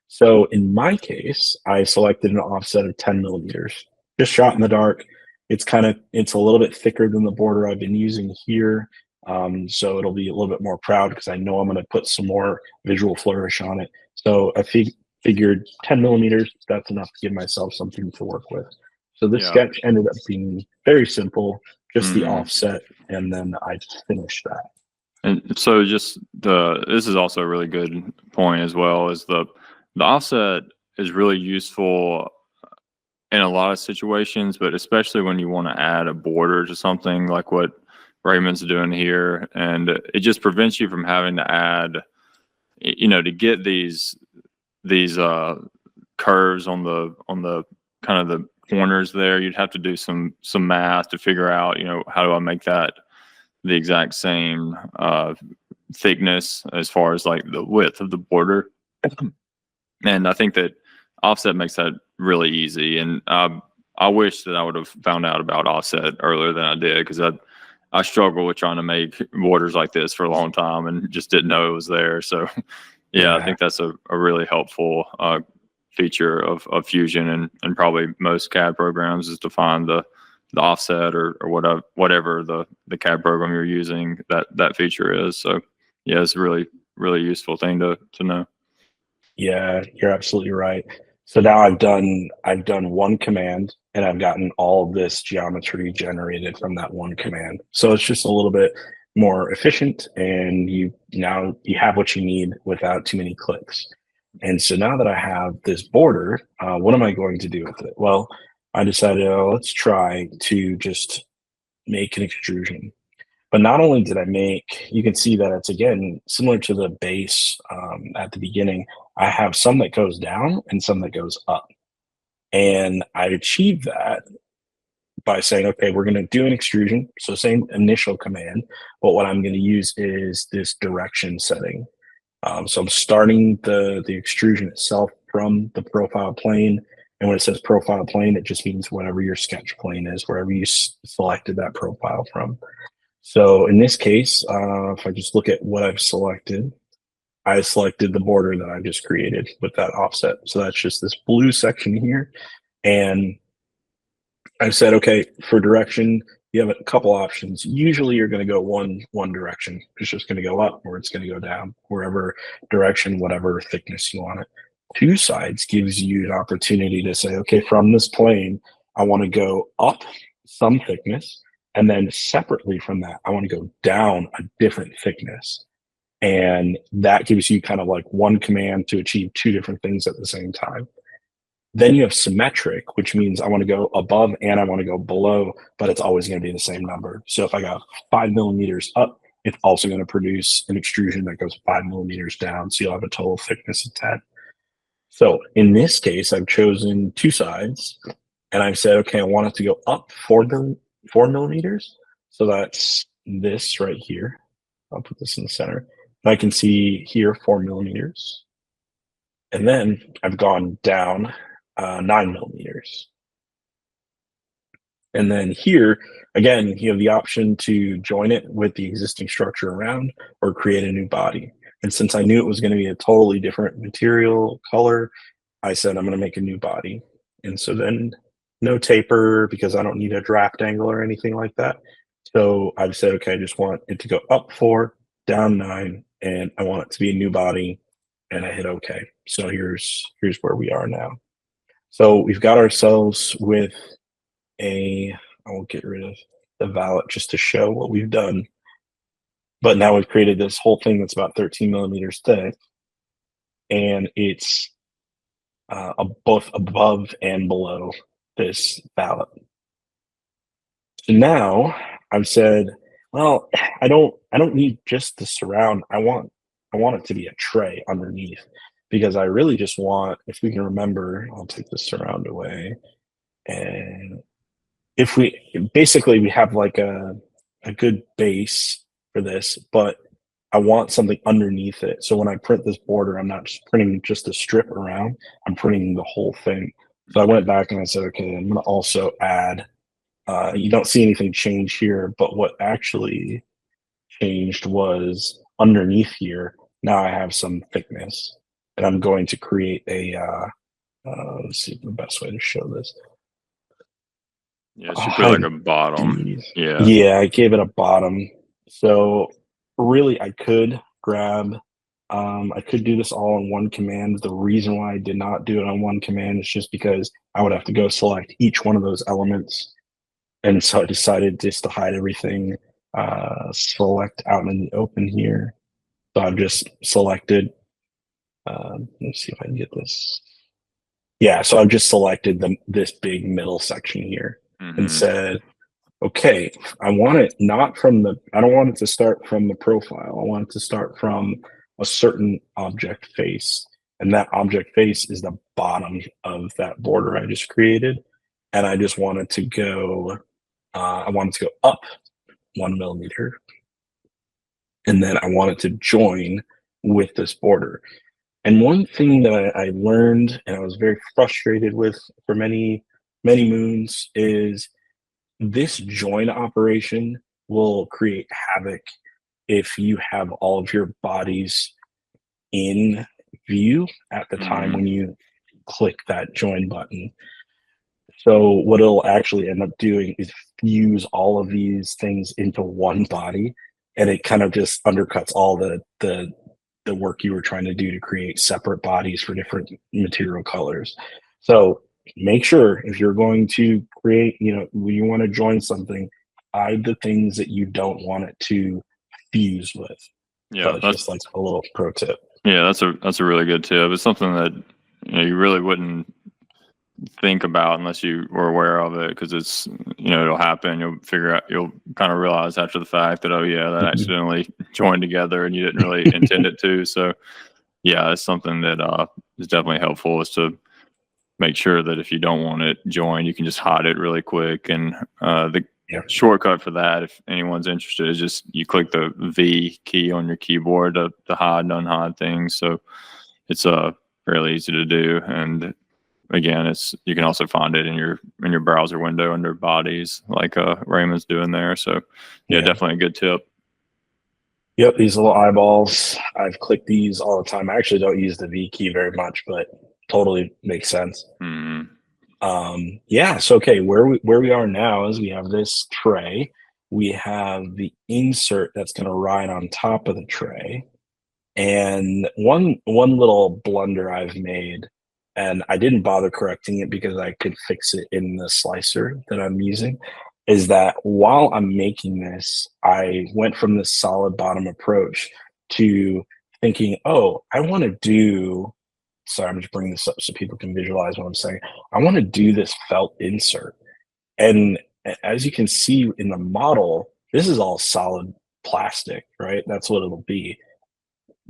So in my case, I selected an offset of 10 millimeters, just shot in the dark. It's a little bit thicker than the border I've been using here. So it'll be a little bit more proud because I know I'm going to put some more visual flourish on it. So I figured 10 millimeters, that's enough to give myself something to work with. So this sketch ended up being very simple, just the offset, and then I just finished that. And so this is also a really good point as well, is the offset is really useful in a lot of situations, but especially when you want to add a border to something like what Raymond's doing here. And it just prevents you from having to add, to get these curves on the kind of the corners there. You'd have to do some math to figure out, how do I make that the exact same thickness as far as like the width of the border. And I think that offset makes that really easy. And I wish that I would have found out about offset earlier than I did, because I struggled with trying to make borders like this for a long time and just didn't know it was there. So yeah. I think that's a really helpful feature of Fusion and probably most CAD programs, is to find the offset or whatever the CAD program you're using that feature is. So yeah, it's a really, really useful thing to know. Yeah, you're absolutely right. So now I've done one command and I've gotten all of this geometry generated from that one command. So it's just a little bit more efficient, and you have what you need without too many clicks. And so now that I have this border, what am I going to do with it? Well, I decided, let's try to just make an extrusion. But not only did I make, you can see that it's, again, similar to the base at the beginning. I have some that goes down and some that goes up. And I achieved that by saying, okay, we're going to do an extrusion. So same initial command, but what I'm going to use is this direction setting. So I'm starting the extrusion itself from the profile plane. And when it says profile plane, it just means whatever your sketch plane is, wherever you selected that profile from. So in this case, if I just look at what I've selected, I selected the border that I just created with that offset. So that's just this blue section here. And I said, okay, for direction, you have a couple options. Usually you're going to go one direction. It's just going to go up, or it's going to go down, wherever direction, whatever thickness you want it. Two sides gives you an opportunity to say, okay, from this plane, I want to go up some thickness. And then separately from that, I want to go down a different thickness. And that gives you kind of like one command to achieve two different things at the same time. Then you have symmetric, which means I want to go above and I want to go below, but it's always going to be the same number. So if I got 5 millimeters up, it's also going to produce an extrusion that goes 5 millimeters down. So you'll have a total thickness of 10. So in this case, I've chosen two sides, and I've said, okay, I want it to go up 4 millimeters. So that's this right here. I'll put this in the center. And I can see here 4 millimeters. And then I've gone down 9 millimeters. And then here, again, you have the option to join it with the existing structure around or create a new body. And since I knew it was going to be a totally different material color, I said I'm going to make a new body. And so then no taper, because I don't need a draft angle or anything like that. So I've said, okay, I just want it to go up 4, down 9, and I want it to be a new body. And I hit OK. So here's where we are now. So we've got ourselves with I will get rid of the valet just to show what we've done. But now we've created this whole thing that's about 13 millimeters thick, and it's both above and below this valet. So now I've said, well, I don't need just the surround. I want it to be a tray underneath, because I really just want, if we can remember, I'll take the surround away, and if we have like a good base for this, but I want something underneath it. So when I print this border, I'm not just printing just a strip around, I'm printing the whole thing. So I went back and I said, okay, I'm going to also add, you don't see anything change here, but what actually changed was underneath here. Now I have some thickness, and I'm going to create a, let's see the best way to show this. Yeah, so you put like a bottom. Yeah. Yeah, I gave it a bottom. So really I could grab, I could do this all in one command. The reason why I did not do it on one command is just because I would have to go select each one of those elements. And so I decided just to hide everything, select out in the open here. So I've just selected, let's see if I can get this. Yeah, so I've just selected this big middle section here and said, okay, I want it not from I don't want it to start from the profile. I want it to start from a certain object face. And that object face is the bottom of that border I just created. And I just wanted to go, I wanted to go up 1 millimeter. And then I wanted to join with this border. And one thing that I learned and I was very frustrated with for many, many moons is this join operation will create havoc if you have all of your bodies in view at the time when you click that join button. So what it'll actually end up doing is fuse all of these things into one body, and it kind of just undercuts all the work you were trying to do to create separate bodies for different material colors. So make sure if you're going to create, when you want to join something, hide the things that you don't want it to fuse with. Yeah, so it's just like a little pro tip. Yeah, that's a really good tip. It's something that you really wouldn't think about unless you were aware of it, because it's it'll happen. You'll kind of realize after the fact that, oh yeah, that accidentally joined together and you didn't really intend it to. So yeah, it's something that is definitely helpful, is to make sure that if you don't want it joined, you can just hide it really quick. And the shortcut for that, if anyone's interested, is just you click the V key on your keyboard to hide and unhide things. So it's fairly easy to do. And again, you can also find it in your browser window under bodies, like Raymond's doing there. So yeah, definitely a good tip. Yep, these little eyeballs, I've clicked these all the time. I actually don't use the V key very much, but totally makes sense. Yeah, so okay, where we are now is we have this tray. We have the insert that's going to ride on top of the tray. And one little blunder I've made, and I didn't bother correcting it because I could fix it in the slicer that I'm using, is that while I'm making this, I went from this solid bottom approach to thinking, oh, I want to do, sorry, I'm just bringing this up so people can visualize what I'm saying. I want to do this felt insert. And as you can see in the model, this is all solid plastic, right? That's what it'll be.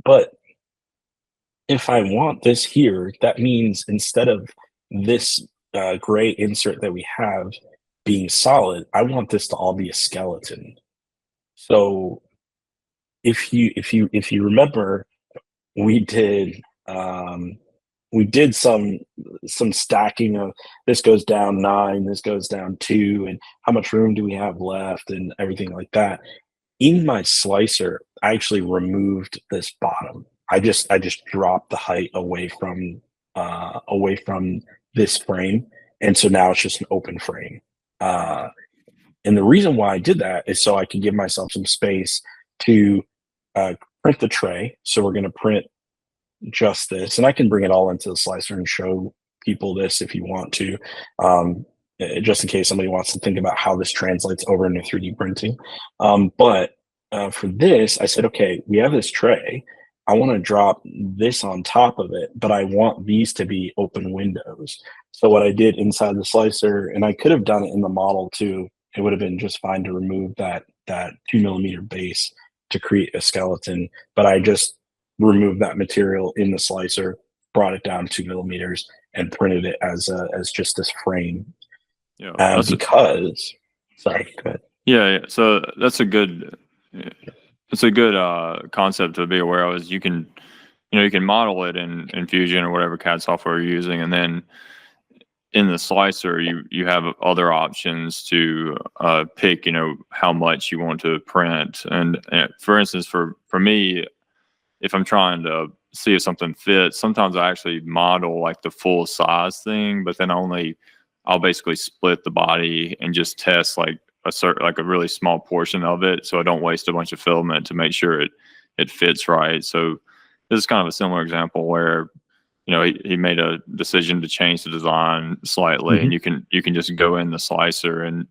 But if I want this here, that means instead of this gray insert that we have being solid, I want this to all be a skeleton. So if you remember, we did some stacking of this goes down 9, this goes down 2, and how much room do we have left and everything like that. In my slicer, I actually removed this bottom. I just dropped the height away from this frame, and so now it's just an open frame. And the reason why I did that is so I could give myself some space to print the tray. So we're going to print just this, and I can bring it all into the slicer and show people this if you want to, just in case somebody wants to think about how this translates over into 3D printing. But for this, I said, okay, we have this tray. I want to drop this on top of it, but I want these to be open windows. So what I did inside the slicer, and I could have done it in the model too, it would have been just fine to remove that 2 millimeter base to create a skeleton, but I just removed that material in the slicer, brought it down 2 millimeters, and printed it as just this frame. Yeah, sorry, go ahead. Yeah, so that's a good it's a good concept to be aware of. Is you can model it in Fusion or whatever CAD software you're using, and then in the slicer you have other options to pick how much you want to print. And for instance, for me, if I'm trying to see if something fits, sometimes I actually model like the full size thing, but then I'll basically split the body and just test like a really small portion of it, so I don't waste a bunch of filament, to make sure it fits right. So this is kind of a similar example where he made a decision to change the design slightly, and you can just go in the slicer and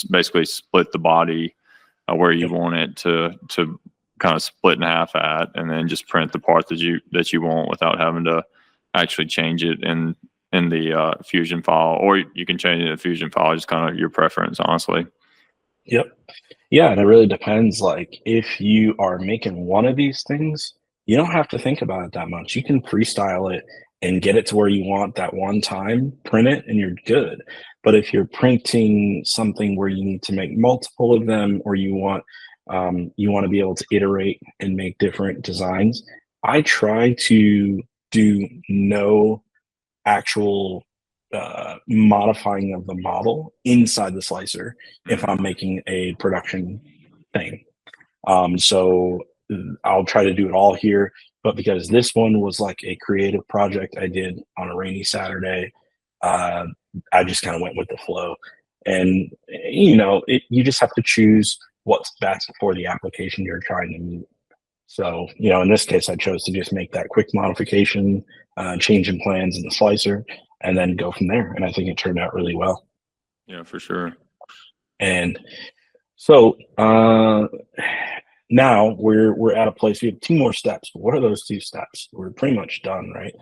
basically split the body where you want it to kind of split in half at, and then just print the part that you want without having to actually change it in the Fusion file. Or you can change it in the Fusion file, just kind of your preference, honestly. Yep. Yeah, and it really depends. Like, if you are making one of these things, you don't have to think about it that much. You can freestyle it and get it to where you want that one time, print it, and you're good. But if you're printing something where you need to make multiple of them, or you want to be able to iterate and make different designs, I try to do no actual modifying of the model inside the slicer if I'm making a production thing. So I'll try to do it all here, but because this one was like a creative project I did on a rainy Saturday, I just kind of went with the flow. And you just have to choose what's best for the application you're trying to meet. So, in this case, I chose to just make that quick modification, change in plans in the slicer, and then go from there. And I think it turned out really well. Yeah, for sure. And so now we're at a place. We have 2 more steps. What are those 2 steps? We're pretty much done, right?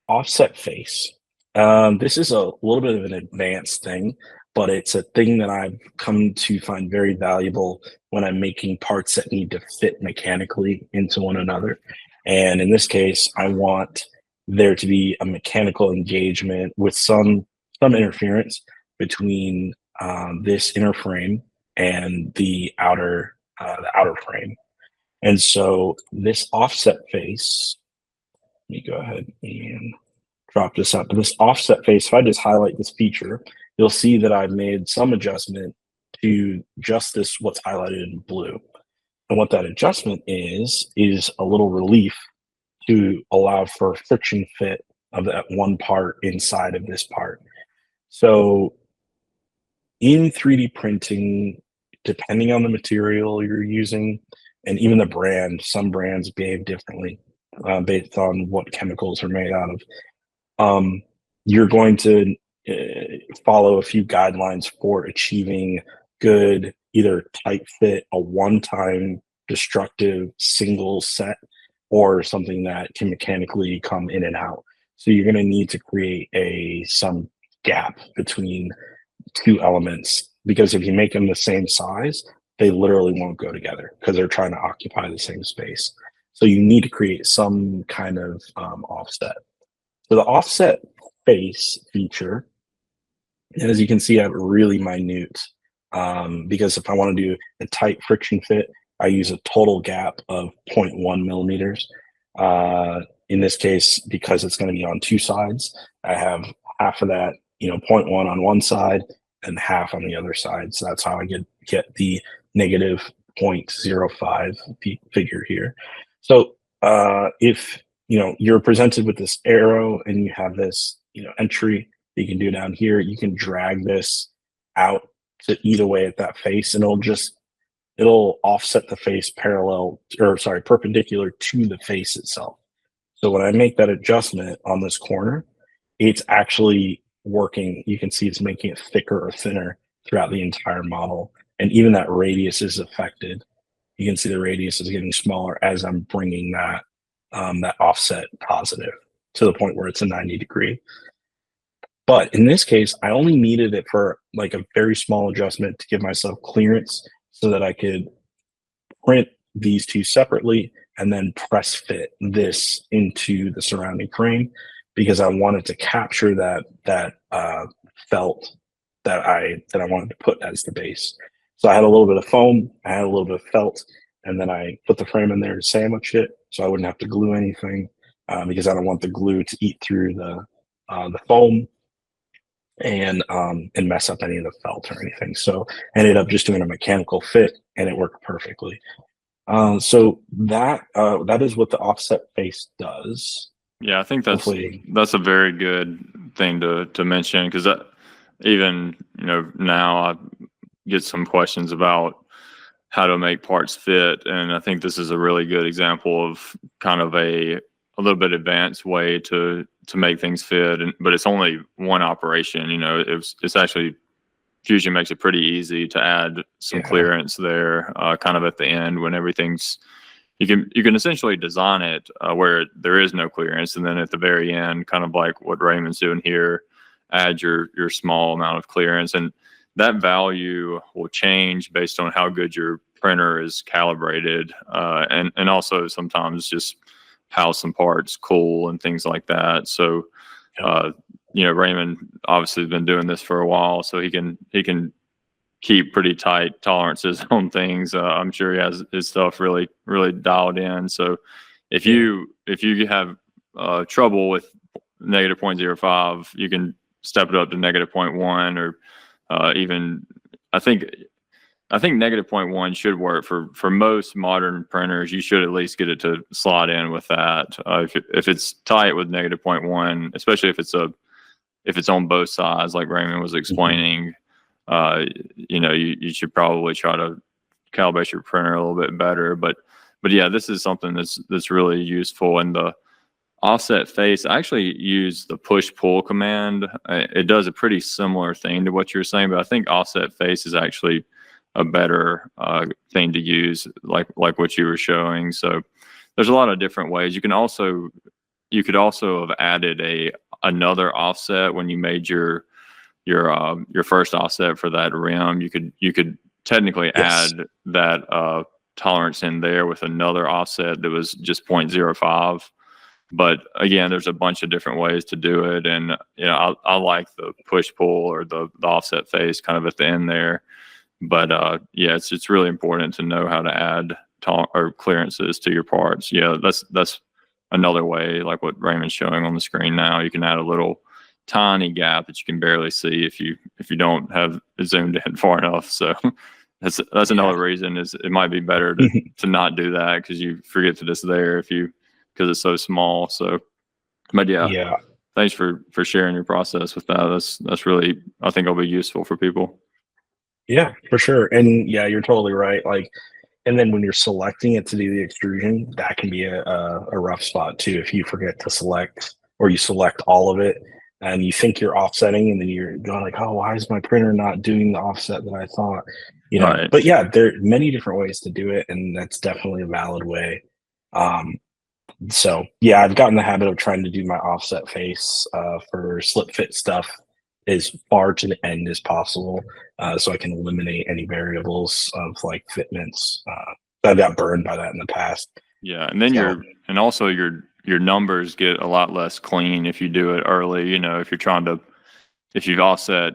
Offset face. This is a little bit of an advanced thing, but it's a thing that I've come to find very valuable when I'm making parts that need to fit mechanically into one another. And in this case, I want there to be a mechanical engagement with some interference between this inner frame and the outer frame. And so this offset face, let me go ahead and drop this up. But this offset face, if I just highlight this feature, you'll see that I've made some adjustment to just this, what's highlighted in blue. And what that adjustment is a little relief to allow for friction fit of that one part inside of this part. So in 3D printing, depending on the material you're using, and even the brand, some brands behave differently based on what chemicals are made out of. You're going to follow a few guidelines for achieving good, either tight fit, a one-time destructive single set, or something that can mechanically come in and out. So you're going to need to create some gap between 2 elements, because if you make them the same size, they literally won't go together because they're trying to occupy the same space. So you need to create some kind of offset. So the offset face feature, as you can see, I have really minute, because if I want to do a tight friction fit, I use a total gap of 0.1 millimeters. In this case, because it's going to be on 2 sides, I have half of that, 0.1 on one side and half on the other side. So that's how I get the negative 0.05 figure here. So if you're presented with this arrow and you have this entry you can do down here, you can drag this out to eat away at that face, and it'll offset the face perpendicular to the face itself. So when I make that adjustment on this corner, it's actually working. You can see it's making it thicker or thinner throughout the entire model. And even that radius is affected. You can see the radius is getting smaller as I'm bringing that offset positive to the point where it's a 90-degree. But in this case, I only needed it for like a very small adjustment to give myself clearance so that I could print these 2 separately and then press fit this into the surrounding frame, because I wanted to capture that felt that I wanted to put as the base. So I had a little bit of foam, I had a little bit of felt, and then I put the frame in there to sandwich it, so I wouldn't have to glue anything, because I don't want the glue to eat through the foam and mess up any of the felt or anything. So I ended up just doing a mechanical fit, and it worked perfectly. So that is what the offset face does. Yeah, I think that's Hopefully. that's a very good thing to mention, because even now I get some questions about how to make parts fit, and I think this is a really good example of kind of a little bit advanced way to make things fit, but it's only one operation. It's actually, Fusion makes it pretty easy to add some clearance there, kind of at the end when everything's. You can essentially design it where there is no clearance, and then at the very end, kind of like what Raymond's doing here, add your small amount of clearance, and that value will change based on how good your printer is calibrated, and also sometimes just how some parts cool and things like that. So, Raymond obviously has been doing this for a while, so he can keep pretty tight tolerances on things. I'm sure he has his stuff really, really dialed in. So if you have trouble with negative 0.05, you can step it up to negative 0.1, or even I think negative 0.1 should work for most modern printers. You should at least get it to slot in with that. If it's tight with negative 0.1, especially if it's on both sides, like Raymond was explaining, you should probably try to calibrate your printer a little bit better. But yeah, this is something that's really useful. And the offset face, I actually use the push-pull command. It does a pretty similar thing to what you're saying, but I think offset face is actually a better thing to use, like what you were showing. So there's a lot of different ways. You could also have added another offset when you made your first offset for that rim. You could technically add that tolerance in there with another offset that was just 0.05. But again, there's a bunch of different ways to do it, and I like the push pull or the offset face kind of at the end there. But yeah, it's really important to know how to add or clearances to your parts. Yeah, that's another way, like what Raymond's showing on the screen now. You can add a little tiny gap that you can barely see if you don't have it zoomed in far enough. So that's another reason is it might be better to not do that, because you forget that it's there because it's so small. So, but yeah, thanks for sharing your process with that. That's really, I think it'll be useful for people. Yeah, for sure. And yeah, you're totally right. And then when you're selecting it to do the extrusion, that can be a rough spot too. If you forget to select, or you select all of it and you think you're offsetting, and then you're going like, oh, why is my printer not doing the offset that I thought? Right. But yeah, there are many different ways to do it, and that's definitely a valid way. So yeah, I've gotten the habit of trying to do my offset face for slip fit stuff as far to the end as possible, so I can eliminate any variables of like fitments. I've got burned by that in the past. Yeah, and then your numbers get a lot less clean if you do it early. If you've offset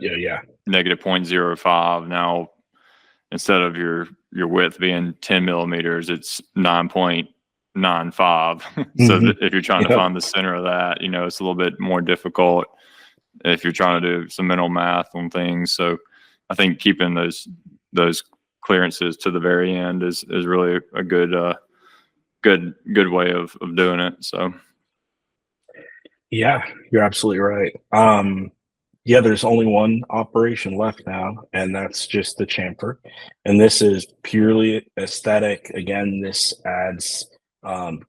negative 0.05, now instead of your width being 10 millimeters, it's 9.95. So if you're trying to find the center of that, it's a little bit more difficult if you're trying to do some mental math on things. So I think keeping those clearances to the very end is really a good way of doing it. So yeah, you're absolutely right. Yeah, there's only one operation left now, and that's just the chamfer. And this is purely aesthetic. Again, this adds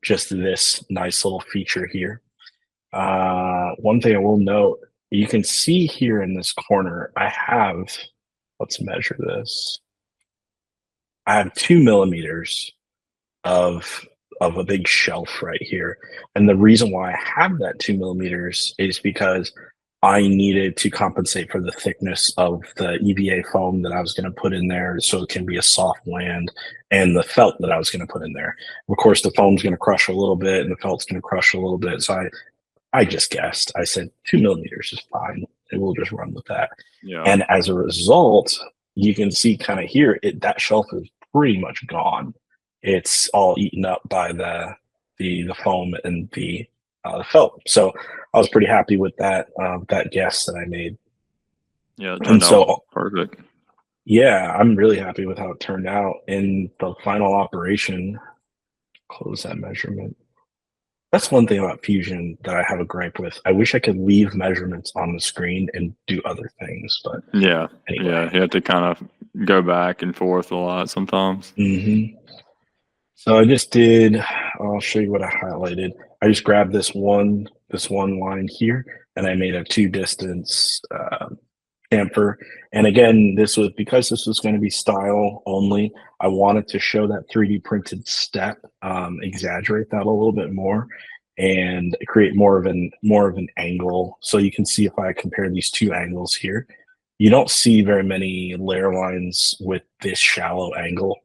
just this nice little feature here. One thing I will note, you can see here in this corner, let's measure this. I have 2 millimeters of a big shelf right here. And the reason why I have that 2 millimeters is because I needed to compensate for the thickness of the EVA foam that I was going to put in there, so it can be a soft land, and the felt that I was going to put in there. Of course, the foam's going to crush a little bit, and the felt's going to crush a little bit. So I just guessed. I said 2 millimeters is fine, and we'll just run with that. Yeah. And as a result, you can see kind of here, that shelf is pretty much gone. it's all eaten up by the foam and the felt. So I was pretty happy with that guess that I made. Yeah, it And turned out so, perfect. yeah, I'm really happy with how it turned out in the final operation. Close that measurement. That's one thing about Fusion that I have a gripe with. I wish I could leave measurements on the screen and do other things, but Yeah, anyway. yeah, you have to kind of go back and forth a lot sometimes. So I just did, I'll show you what I highlighted. I just grabbed this one line here, and I made a 2 distance chamfer. And again, because this was going to be style only, I wanted to show that 3D printed step, exaggerate that a little bit more, and create more of an angle. So you can see if I compare these 2 angles here, you don't see very many layer lines with this shallow angle.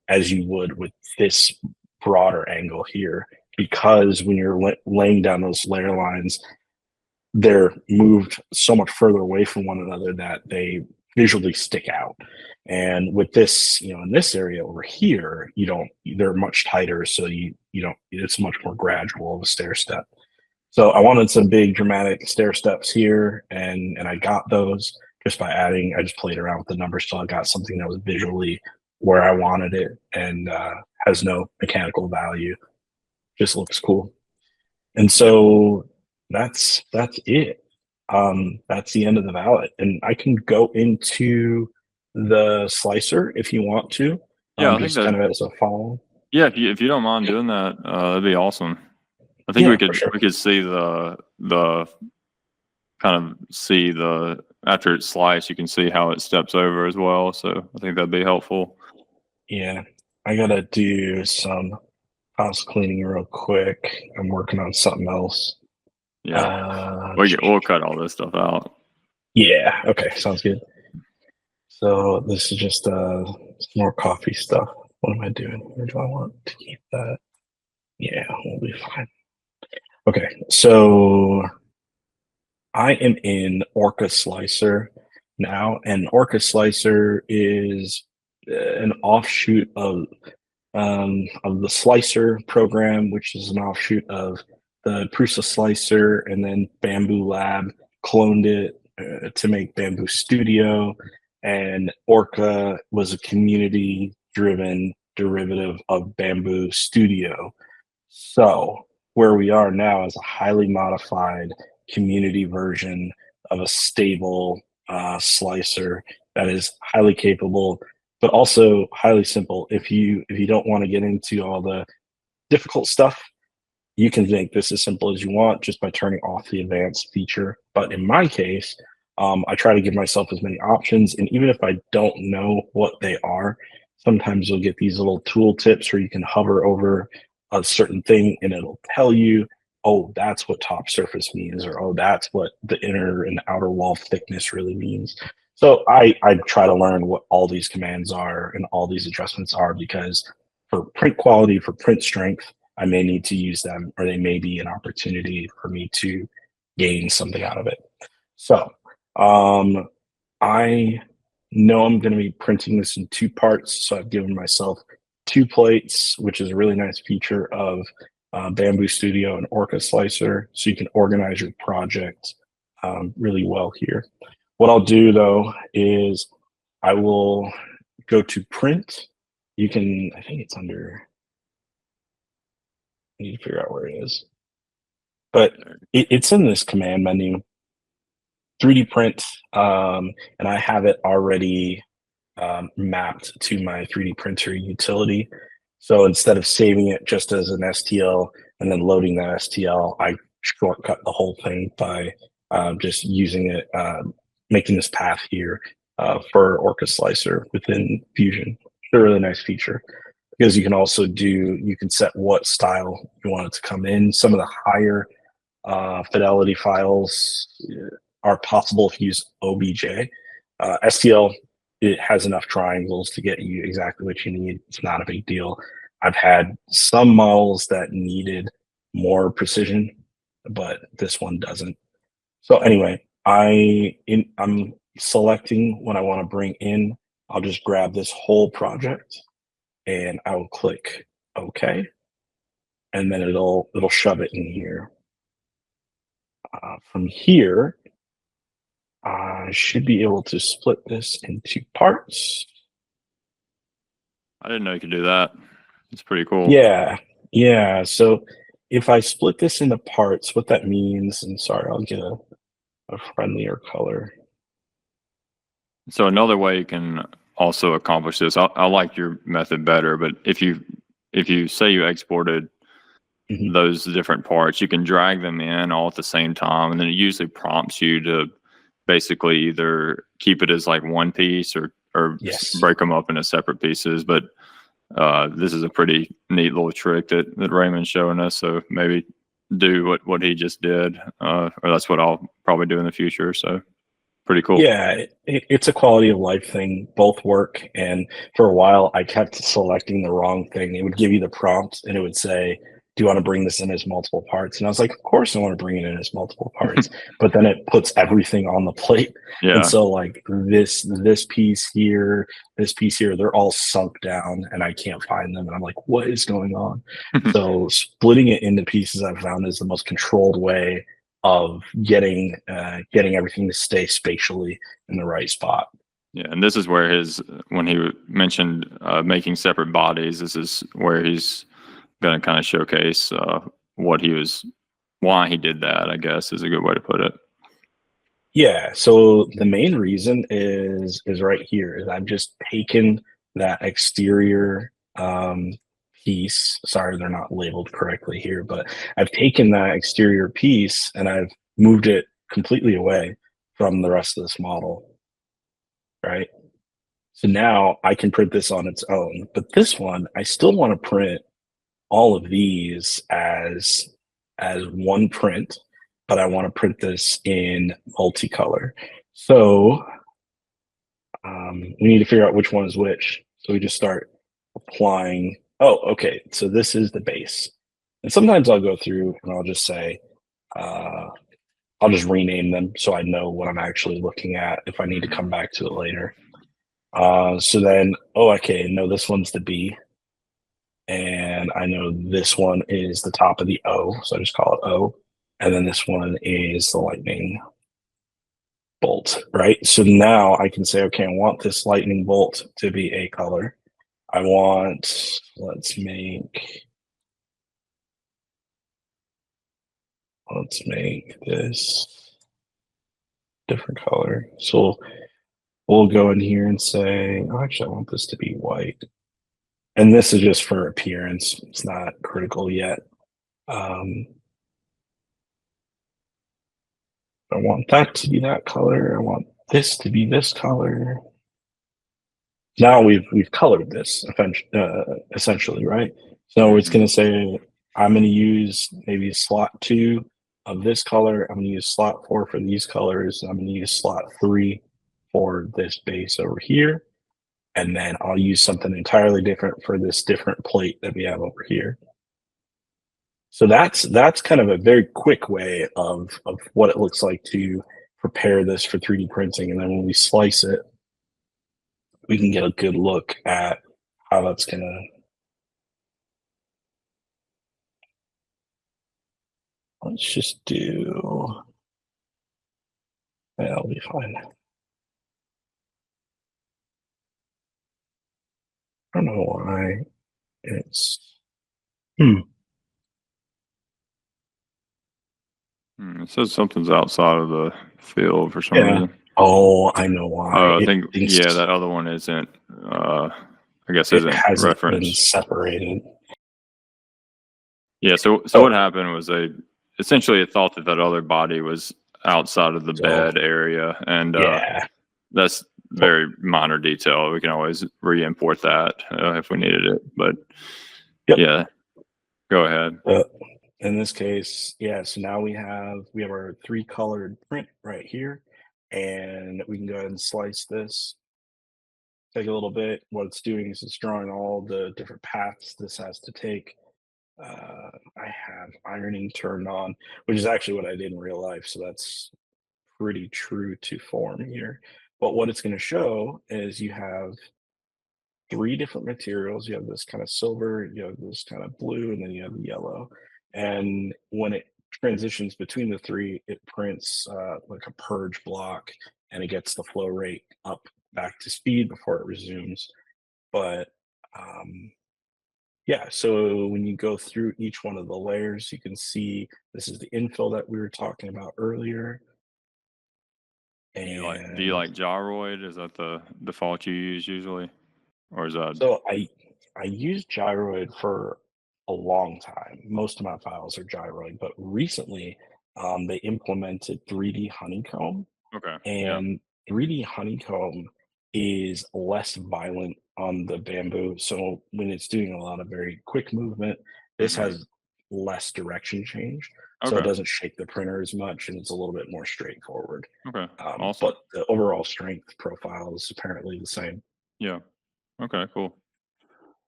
As you would with this broader angle here, because when you're laying down those layer lines, they're moved so much further away from one another that they visually stick out. And with this, in this area over here, they're much tighter, so you don't, it's much more gradual of a stair step. So I wanted some big dramatic stair steps here, and I got those just by adding. I just played around with the numbers till I got something that was visually where I wanted it and has no mechanical value. Just looks cool. And so that's it. That's the end of the valet, and I can go into the slicer if you want to. Yeah, I think Just that. kind of as a follow. Yeah, if you don't mind doing that, that'd be awesome. I think Yeah, we for could sure. see the kind of see the after it's sliced, you can see how it steps over as well. So I think that'd be helpful. Yeah, I gotta do some house cleaning real quick. I'm working on something else. Yeah, we'll cut all this stuff out. Yeah. Okay. Sounds good. So this is just some more coffee stuff. What am I doing here? Do I want to keep that? Yeah, we'll be fine. Okay. So I am in Orca Slicer now, and Orca Slicer is an offshoot of the Slicer program, which is an offshoot of the Prusa Slicer, and then Bamboo Lab cloned it to make Bamboo Studio, and Orca was a community-driven derivative of Bamboo Studio. So where we are now is a highly modified community version of a stable slicer that is highly capable, but also highly simple. If you don't want to get into all the difficult stuff, you can make this as simple as you want just by turning off the advanced feature. But in my case, I try to give myself as many options, and even if I don't know what they are, sometimes you'll get these little tool tips where you can hover over a certain thing and it'll tell you, oh, that's what top surface means, or oh, that's what the inner and outer wall thickness really means. So I try to learn what all these commands are and all these adjustments are, because for print quality, for print strength, I may need to use them, or they may be an opportunity for me to gain something out of it. So I know I'm going to be printing this in 2 parts, so I've given myself 2 plates, which is a really nice feature of Bamboo Studio and Orca Slicer, so you can organize your project really well here. What I'll do though is I will go to print. You can, I think it's under, I need to figure out where it is, but it's in this command menu, 3D print, and I have it already mapped to my 3D printer utility. So instead of saving it just as an STL and then loading that STL, I shortcut the whole thing by just using it, making this path here for Orca Slicer within Fusion. It's a really nice feature, because you can also you can set what style you want it to come in. Some of the higher fidelity files are possible if you use OBJ. STL, it has enough triangles to get you exactly what you need. It's not a big deal. I've had some models that needed more precision, but this one doesn't. So anyway, I'm selecting what I want to bring in. I'll just grab this whole project, and I will click OK, and then it'll shove it in here. From here, I should be able to split this into parts. I didn't know you could do that. It's pretty cool. Yeah. So if I split this into parts, what that means, and sorry, I'll get a friendlier color. So another way you can also accomplish this, I like your method better, but if you say you exported those different parts, you can drag them in all at the same time, and then it usually prompts you to basically either keep it as like one piece or break them up into separate pieces. But this is a pretty neat little trick that Raymond's showing us. So maybe do what he just did, or that's what I'll probably do in the future. So pretty cool. Yeah, it's a quality of life thing. Both work. And for a while, I kept selecting the wrong thing. It would give you the prompt and it would say, do you want to bring this in as multiple parts? And I was like, of course I want to bring it in as multiple parts. But then it puts everything on the plate. Yeah. And so like this piece here, they're all sunk down and I can't find them. And I'm like, what is going on? So splitting it into pieces I've found is the most controlled way of getting everything to stay spatially in the right spot. Yeah, and this is where when he mentioned making separate bodies, this is where he's going to kind of showcase why he did that, I guess is a good way to put it. Yeah, so the main reason is right here. Is I've just taken that exterior piece. Sorry, they're not labeled correctly here, but I've taken that exterior piece and I've moved it completely away from the rest of this model, right? So now I can print this on its own, but this one, I still want to print all of these as one print, but I want to print this in multicolor. So we need to figure out which one is which. So we just start applying. Oh, okay. So this is the base. And sometimes I'll go through and I'll just say, I'll just rename them so I know what I'm actually looking at if I need to come back to it later. So then, okay, no, this one's the B. And I know this one is the top of the O, so I just call it O. And then this one is the lightning bolt, right? So now I can say, okay, I want this lightning bolt to be a color. Let's make this different color. So we'll go in here and say, actually, I want this to be white. And this is just for appearance. It's not critical yet. I want that to be that color. I want this to be this color. Now we've colored this essentially, right? So it's going to say I'm going to use maybe slot 2 of this color. I'm going to use slot 4 for these colors. I'm going to use slot 3 for this base over here. And then I'll use something entirely different for this different plate that we have over here. So that's kind of a very quick way of what it looks like to prepare this for 3D printing. And then when we slice it, we can get a good look at how that's gonna. Let's just do. That'll be fine. I don't know why it's. It says something's outside of the field for some reason. Oh, I know why. Oh, I think that other one isn't. I guess isn't referenced. Been separated. Yeah. So what happened was essentially it thought that other body was outside of the bed area, and that's very minor detail. We can always re-import that if we needed it. But yeah, go ahead. In this case, so now we have our 3-colored print right here, and we can go ahead and slice this. Take a little bit. What it's doing is it's drawing all the different paths this has to take. I have ironing turned on, which is actually what I did in real life, so that's pretty true to form here. But what it's going to show is you have three different materials. You have this kind of silver, you have this kind of blue, and then you have the yellow. And when it transitions between the three, it prints like a purge block, and it gets the flow rate up back to speed before it resumes. But yeah, so when you go through each one of the layers, you can see this is the infill that we were talking about earlier. Do you And like gyroid? Is that the default you use usually, or is that so I used gyroid for a long time. Most of my files are gyroid, but recently they implemented 3D honeycomb, okay? Yeah. and 3D honeycomb is less violent on the bamboo. So when it's doing a lot of very quick movement, this Hmm. has less direction change. So it Okay. doesn't shake the printer as much, and it's a little bit more straightforward. Okay. Awesome. But the overall strength profile is apparently the same. Yeah. Okay. Cool.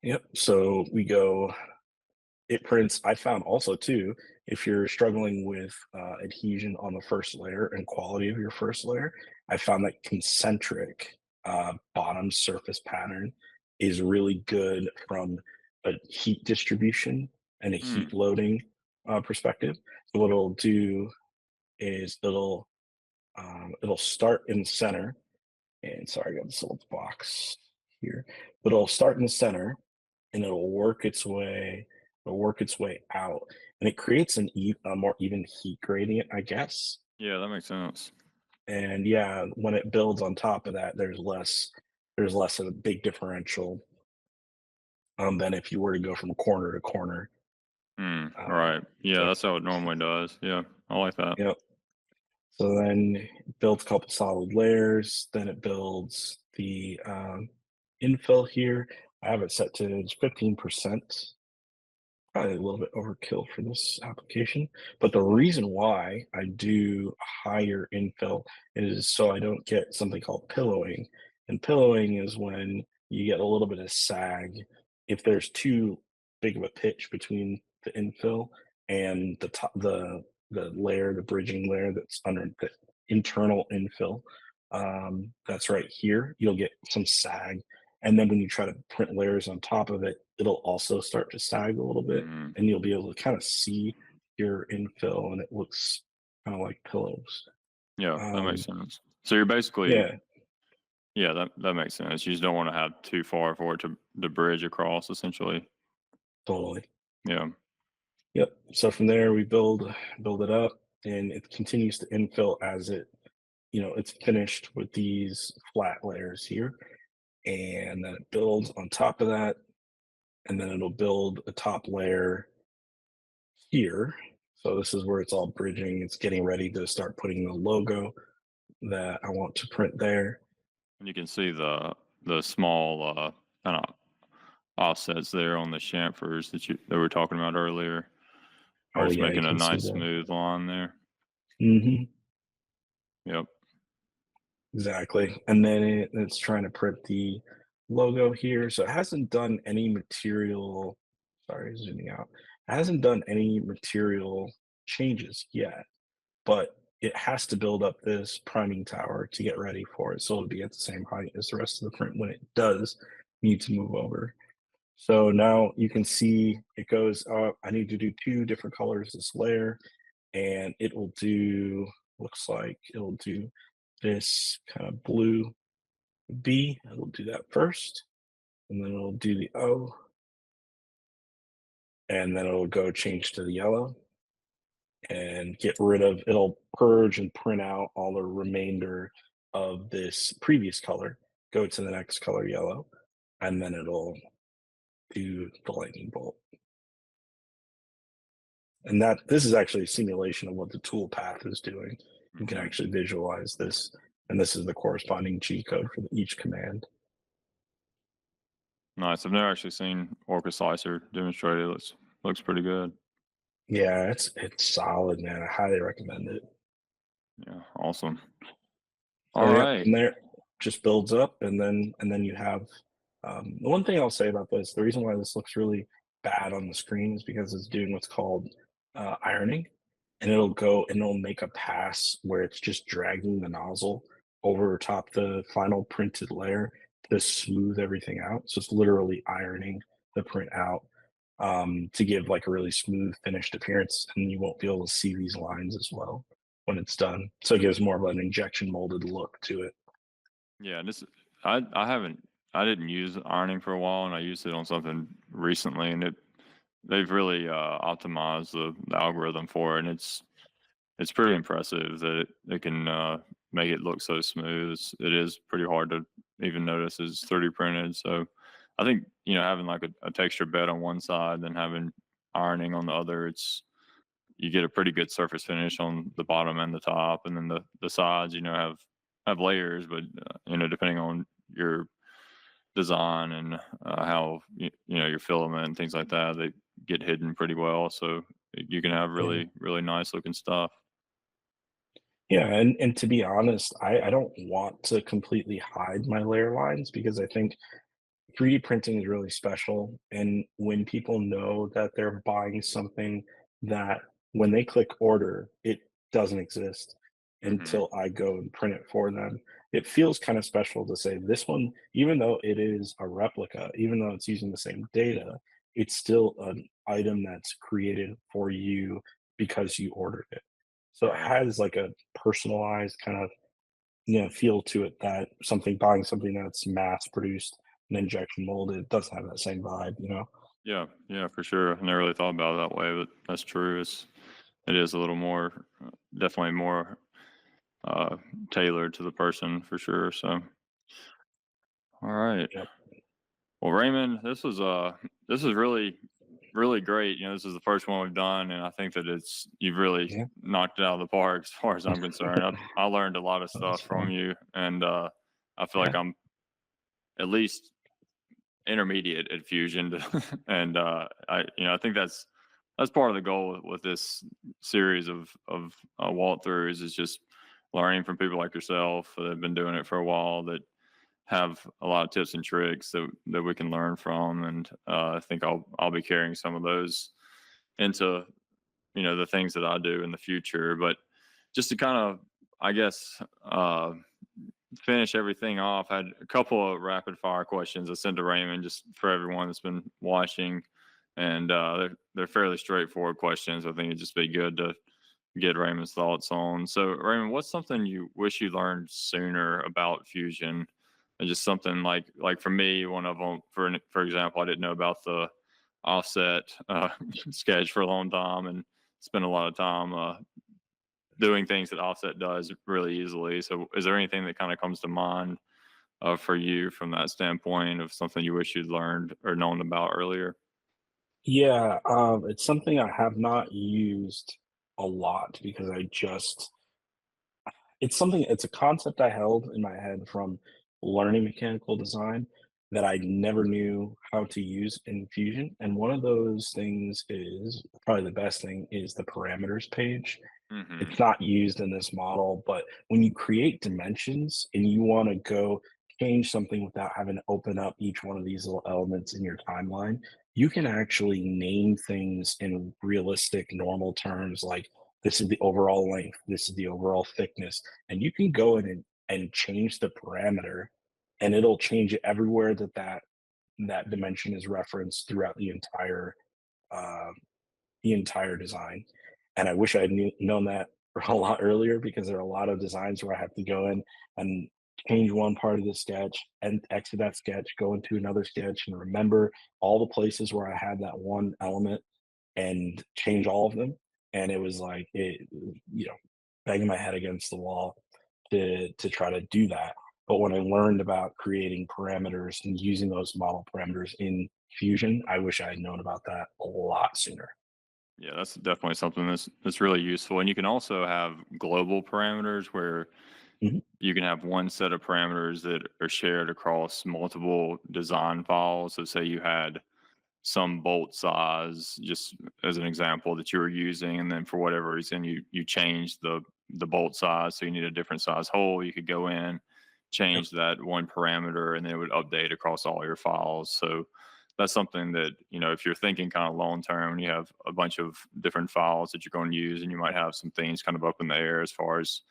Yep. So we go, it prints. I found also too, if you're struggling with adhesion on the first layer and quality of your first layer, I found that concentric bottom surface pattern is really good from a heat distribution and a heat Hmm. loading perspective. So what it'll do is it'll start in the center. And sorry, I got this little box here, but it'll start in the center and it'll work its way out, and it creates a more even heat gradient, I guess. Yeah, that makes sense. And yeah, when it builds on top of that, there's less of a big differential than if you were to go from corner to corner. um, Right. Yeah, so that's how it normally does. Yeah, I like that. yep. So then it builds a couple solid layers, then it builds the infill here. I have it set to 15%. Probably a little bit overkill for this application. But the reason why I do higher infill is so I don't get something called pillowing. And pillowing is when you get a little bit of sag if there's too big of a pitch between the infill and the top, the layer, the bridging layer that's under the internal infill. That's right here. You'll get some sag, and then when you try to print layers on top of it, it'll also start to sag a little bit, Hmm. and you'll be able to kind of see your infill, and it looks kind of like pillows. Yeah, that makes Um, sense. So you're basically, yeah, yeah, that makes sense. You just don't want to have too far for it to bridge across, essentially. totally. Yeah. Yep. So from there, we build it up, and it continues to infill as it's finished with these flat layers here, and then it builds on top of that, and then it'll build a top layer here. So this is where it's all bridging. It's getting ready to start putting the logo that I want to print there. And you can see the small kind of offsets there on the chamfers that we were talking about earlier. Are Oh just yeah, you making a can see nice that. smooth line there. Yep. Exactly. And then it's trying to print the logo here. So it hasn't done any material. Sorry, zooming out. It hasn't done any material changes yet, but it has to build up this priming tower to get ready for it. So it'll be at the same height as the rest of the print when it does need to move over. So now you can see it goes up. I need to do two different colors this layer, and it will do, looks like it'll do this kind of blue B. It'll do that first, and then it'll do the O, and then it'll go change to the yellow and get rid of, it'll purge and print out all the remainder of this previous color, go to the next color yellow, and then it'll do the lightning bolt. And that this is actually a simulation of what the tool path is doing. You can Hmm. actually visualize this, and this is the corresponding G code for each command. Nice. I've never actually seen Orca Slicer demonstrated. Looks pretty good. Yeah, it's solid, man. I highly recommend it. Yeah. Awesome. So All yeah, right. from there just builds up, and then you have the one thing I'll say about this. The reason why this looks really bad on the screen is because it's doing what's called ironing, and it'll go and it'll make a pass where it's just dragging the nozzle over top the final printed layer, to smooth everything out. So it's literally ironing the print out to give like a really smooth finished appearance, and you won't be able to see these lines as well when it's done. So it gives more of an injection molded look to it. Yeah, I didn't use ironing for a while, and I used it on something recently, and they've really optimized the algorithm for it, and it's pretty impressive that it can make it look so smooth. It is pretty hard to even notice it's 3D printed. So I think, having like a texture bed on one side, then having ironing on the other, you get a pretty good surface finish on the bottom and the top, and then the sides, have layers, but depending on your design and how your filament and things like that, they get hidden pretty well. So you can have Yeah. really nice looking stuff. Yeah, and to be honest, I don't want to completely hide my layer lines because I think 3D printing is really special. And when people know that they're buying something that when they click order, it doesn't exist Hmm. until I go and print it for them. It feels kind of special to say this one, even though it is a replica, even though it's using the same data, it's still an item that's created for you because you ordered it. So it Right. has like a personalized kind of feel to it that something buying something that's mass produced and injection molded doesn't have that same vibe. Yeah, yeah, for sure. I never really thought about it that way, but that's true. It is a little more, definitely more uh, tailored to the person for sure. So, all right. Yep. Well, Raymond, this is really great. This is the first one we've done, and I think that you've really Yeah, knocked it out of the park as far as I'm concerned. I learned a lot of that was stuff from fun. you, and I feel like Yeah. I'm at least intermediate at Fusion, and I think that's part of the goal with this series of walkthroughs is just learning from people like yourself that have been doing it for a while, that have a lot of tips and tricks that we can learn from, and I think I'll be carrying some of those into the things that I do in the future. But just to kind of, I guess, finish everything off, I had a couple of rapid fire questions I sent to Raymond just for everyone that's been watching, and they're fairly straightforward questions. I think it'd just be good to get Raymond's thoughts on. So, Raymond, what's something you wish you learned sooner about Fusion? And just something like for me, one of them, for example, I didn't know about the offset sketch for a long time, and spent a lot of time doing things that offset does really easily. So, is there anything that kind of comes to mind for you from that standpoint of something you wish you'd learned or known about earlier? Yeah, it's something I have not used a lot because it's a concept I held in my head from learning mechanical design that I never knew how to use in Fusion. And one of those things is probably the best thing is the parameters page. Hmm. It's not used in this model, but when you create dimensions and you want to go change something without having to open up each one of these little elements in your timeline, you can actually name things in realistic normal terms like this is the overall length, this is the overall thickness, and you can go in and change the parameter, and it'll change it everywhere that dimension is referenced throughout uh, the entire design. And I wish I had known that a lot earlier because there are a lot of designs where I have to go in and change one part of the sketch and exit that sketch, go into another sketch and remember all the places where I had that one element and change all of them. And it was like banging my head against the wall to try to do that. But when I learned about creating parameters and using those model parameters in Fusion, I wish I had known about that a lot sooner. Yeah, that's definitely something that's really useful. And you can also have global parameters where Mhm. you can have one set of parameters that are shared across multiple design files. So say you had some bolt size, just as an example, that you were using, and then for whatever reason you changed the bolt size, so you need a different size hole. You could go in, Yep. change that one parameter, and then it would update across all your files. So that's something that, if you're thinking kind of long term, you have a bunch of different files that you're going to use, and you might have some things kind of up in the air as far as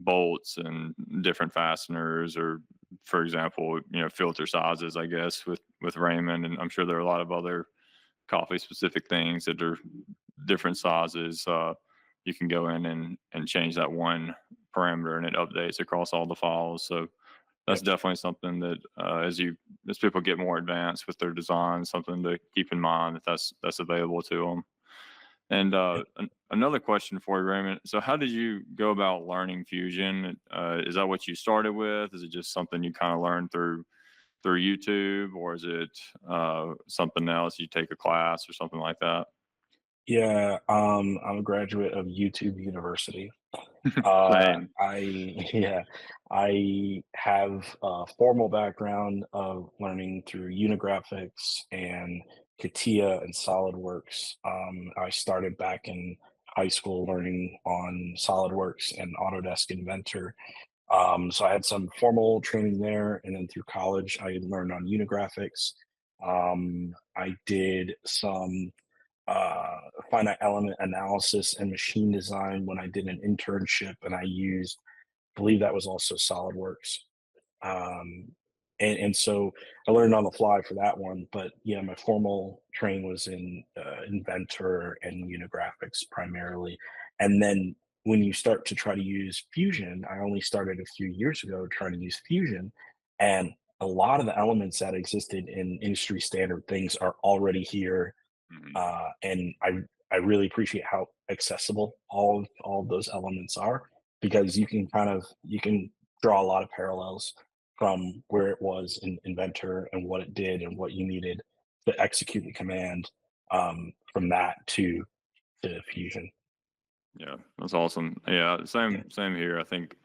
bolts and different fasteners or for example, filter sizes, I guess, with Raymond, and I'm sure there are a lot of other coffee specific things that are different sizes. You can go in and change that one parameter, and it updates across all the files. So that's definitely something that as people get more advanced with their design, something to keep in mind that's available to them. And another question for you, Raymond. So how did you go about learning Fusion? Is that what you started with? Is it just something you kind of learned through YouTube, or is it something else? You take a class or something like that? Yeah, I'm a graduate of YouTube University. Same. I have a formal background of learning through Unigraphics and CATIA and SolidWorks. I started back in high school learning on SolidWorks and Autodesk Inventor. So I had some formal training there, and then through college, I learned on Unigraphics. I did some finite element analysis and machine design when I did an internship, and I used, I believe that was also SolidWorks. And so I learned on the fly for that one. But yeah, my formal training was in Inventor and Unigraphics primarily. And then when you start to try to use Fusion, I only started a few years ago trying to use Fusion, and a lot of the elements that existed in industry standard things are already here. Mhm. And I really appreciate how accessible all of those elements are, because you can draw a lot of parallels from where it was in Inventor and what it did and what you needed to execute the command, from that to Fusion. Yeah, that's awesome. Yeah, same here. I think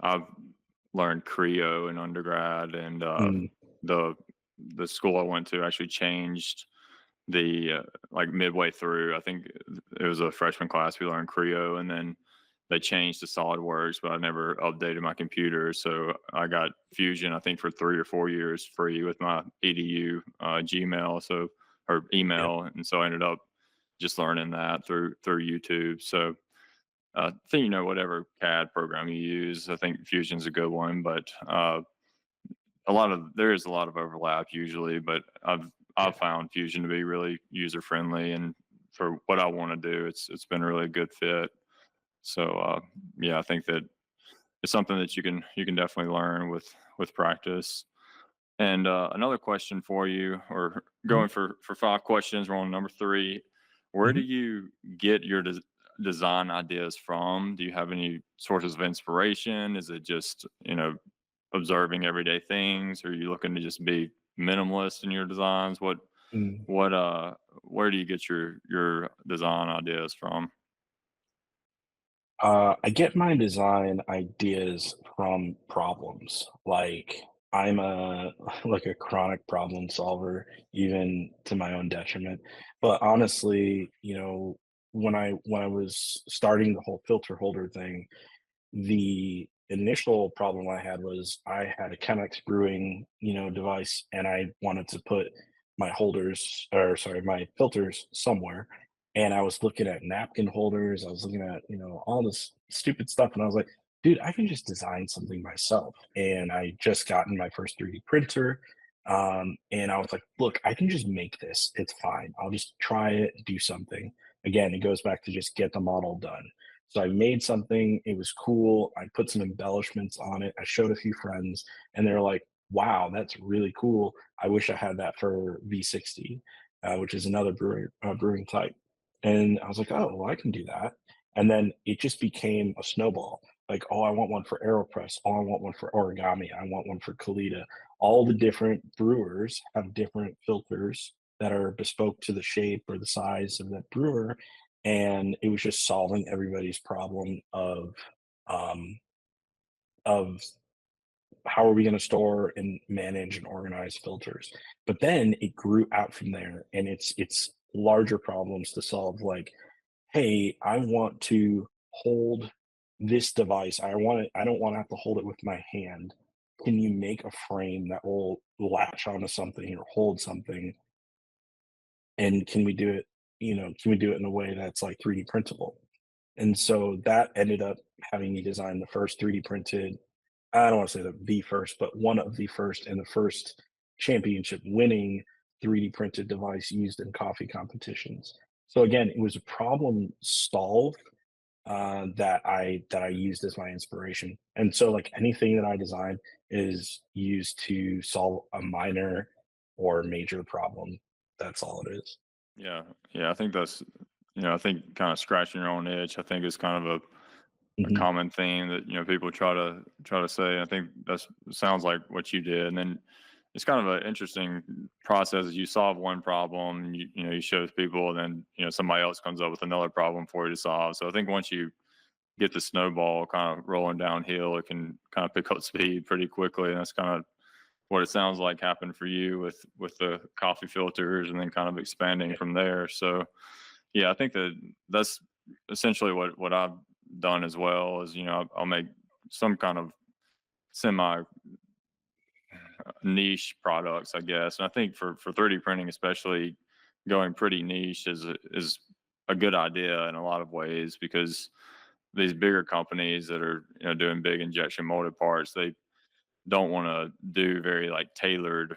I've learned Creo in undergrad, and Mm, the the school I went to actually changed the like midway through. I think it was a freshman class. We learned Creo, and then they changed to SolidWorks, but I never updated my computer, so I got Fusion, I think, for 3 or 4 years free with my edu Gmail, or yeah. email, and so I ended up just learning that through YouTube. So I think whatever CAD program you use, I think Fusion's a good one, but there is a lot of overlap usually, but I've Yeah. found Fusion to be really user friendly, and for what I want to do, it's been a really good fit. So yeah, I think that it's something that you can definitely learn with practice. And another question for you, or Mhm, going for 5 questions, we're on number 3. Where do mhm. you get your design ideas from? Do you have any sources of inspiration? Is it just observing everyday things? Or are you looking to just be minimalist in your designs? Mm. Where do you get your design ideas from? I get my design ideas from problems. Like, I'm a like a chronic problem solver, even to my own detriment. But honestly, when I was starting the whole filter holder thing, the initial problem I had was I had a Chemex brewing, device, and I wanted to put my holders, or sorry, my filters somewhere. And I was looking at napkin holders. I was looking at, all this stupid stuff. And I was like, dude, I can just design something myself. And I just gotten my first 3D printer. And I was like, look, I can just make this. It's fine. I'll just try it, do something. Again, it goes back to just get the model done. So I made something, it was cool. I put some embellishments on it. I showed a few friends, and they're like, wow, that's really cool. I wish I had that for V60, which is another brewing type. And I was like, oh, well, I can do that. And then it just became a snowball. Like, oh, I want one for AeroPress. Oh, I want one for origami. I want one for Kalita. All the different brewers have different filters that are bespoke to the shape or the size of that brewer, and it was just solving everybody's problem um, of how are we going to store and manage and organize filters. But then it grew out from there, and it's larger problems to solve. Like, hey, I want to hold this device. I don't want to have to hold it with my hand. Can you make a frame that will latch onto something or hold something? And can we do it? Can we do it in a way that's like 3D printable? And so that ended up having me design the first 3D printed I don't want to say the first, but one of the first and the first championship winning 3D printed device used in coffee competitions. So again, it was a problem solved that I used as my inspiration. And so like anything that I design is used to solve a minor or major problem. That's all it is. Yeah, yeah, I think that's, I think kind of scratching your own itch, I think is kind of a Mhm. common theme that people try to say. I think that's sounds like what you did, and then it's kind of an interesting process. You solve one problem, and you show people, and then somebody else comes up with another problem for you to solve. So I think once you get the snowball kind of rolling downhill, it can kind of pick up speed pretty quickly, and that's kind of what it sounds like happened for you with the coffee filters, and then kind of expanding from there. So yeah, I think that's essentially what I've done as well. Is I'll make some kind of semi niche products, I guess. And I think for 3D printing, especially, going pretty niche is a good idea in a lot of ways, because these bigger companies that are doing big injection molded parts, they don't want to do very like tailored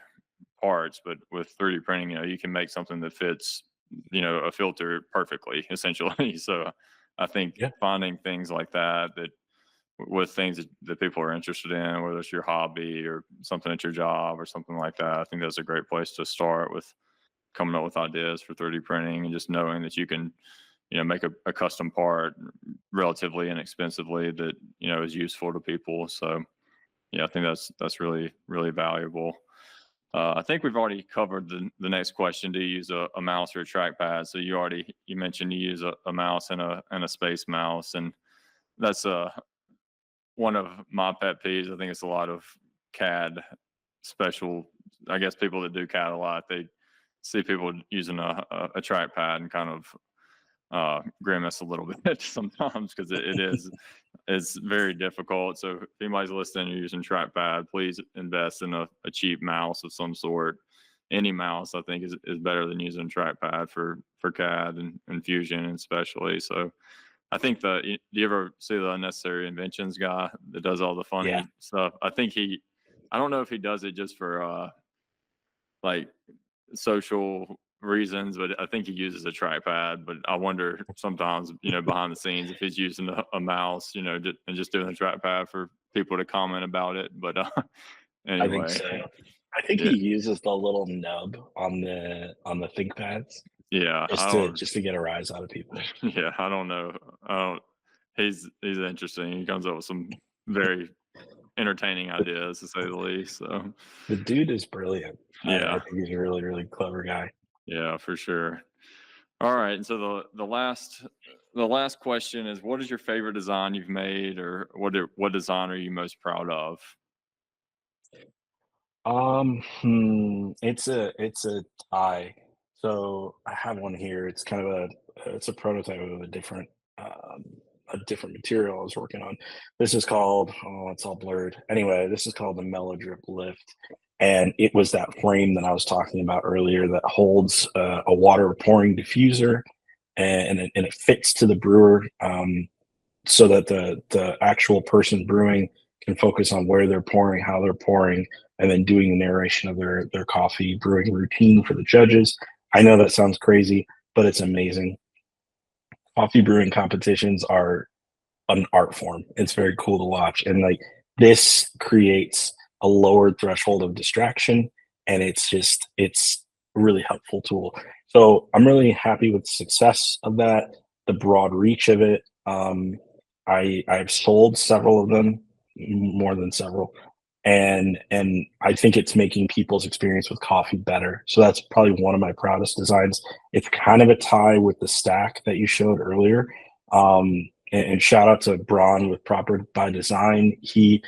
parts. But with 3D printing, you can make something that fits a filter perfectly, essentially. So I think Yeah. finding things like that with things that people are interested in, whether it's your hobby or something at your job or something like that, I think that's a great place to start with coming up with ideas for 3D printing, and just knowing that you can make a custom part relatively inexpensively that is useful to people. So yeah, I think that's really really valuable. I think we've already covered the next question. Do you use a mouse or a trackpad? So you mentioned you use a mouse and a space mouse, and that's one of my pet peeves. I think it's a lot of CAD special. I guess people that do CAD a lot, they see people using a trackpad and kind of grimace a little bit sometimes, because it's very difficult. So if anybody's listening, you're using trackpad, please invest in a cheap mouse of some sort. Any mouse, I think, is better than using a trackpad for CAD and Fusion especially. So I think do you ever see the Unnecessary Inventions guy that does all the Yeah. funny stuff? I don't know if he does it just for like social reasons, but I think he uses a trackpad. But I wonder sometimes, behind the scenes, if he's using a mouse, and just doing a trackpad for people to comment about it. But I think anyway, so. I think yeah, he uses the little nub on the ThinkPads yeah, just to get a rise out of people. yeah, I don't know. I don't. He's interesting. He comes up with some very entertaining But ideas, to say the least. So the dude is brilliant. I yeah, think he's a really, really clever guy. yeah, for sure. All right, and so the last question is, what is your favorite design you've made, or what design are you most proud of? It's a tie. So I have one here. It's kind of it's a prototype of um, a different material I was working on. This is called, oh, it's all blurred. Anyway, this is called the Mellow Drip Lift, and it was that frame that I was talking about earlier that holds a water pouring diffuser, and it fits to the brewer. So that the actual person brewing can focus on where they're pouring, how they're pouring, and then doing the narration of their coffee brewing routine for the judges. I know that sounds crazy, but it's amazing. Coffee brewing competitions are an art form. It's very cool to watch, and like this creates a lowered threshold of distraction, and it's a really helpful tool. So I'm really happy with the success of that, the broad reach of it. I've sold several of them, more than several, and I think it's making people's experience with coffee better. So that's probably one of my proudest designs. It's kind of a tie with the stack that you showed earlier. And shout out to Braun with Proper by Design. He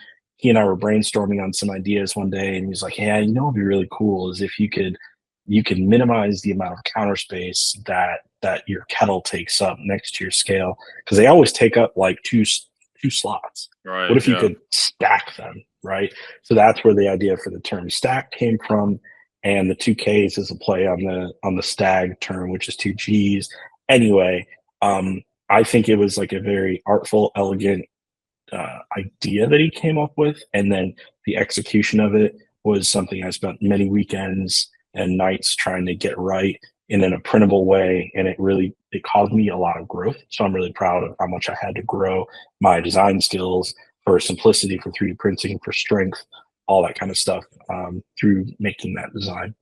and I were brainstorming on some ideas one day, and he's like, "Yeah, what'd be really cool is if you can minimize the amount of counter space that your kettle takes up next to your scale, because they always take up like two slots. What Right. if you Yeah. could stack them, right? So that's where the idea for the term stack came from, and the two Ks is a play on the stag term, which is two Gs. Anyway, I think it was like a very artful, elegant idea that he came up with, and then the execution of it was something I spent many weekends and nights trying to get right and in a printable way, and it caused me a lot of growth. So I'm really proud of how much I had to grow my design skills for simplicity, for 3D printing, for strength, all that kind of stuff through making that design.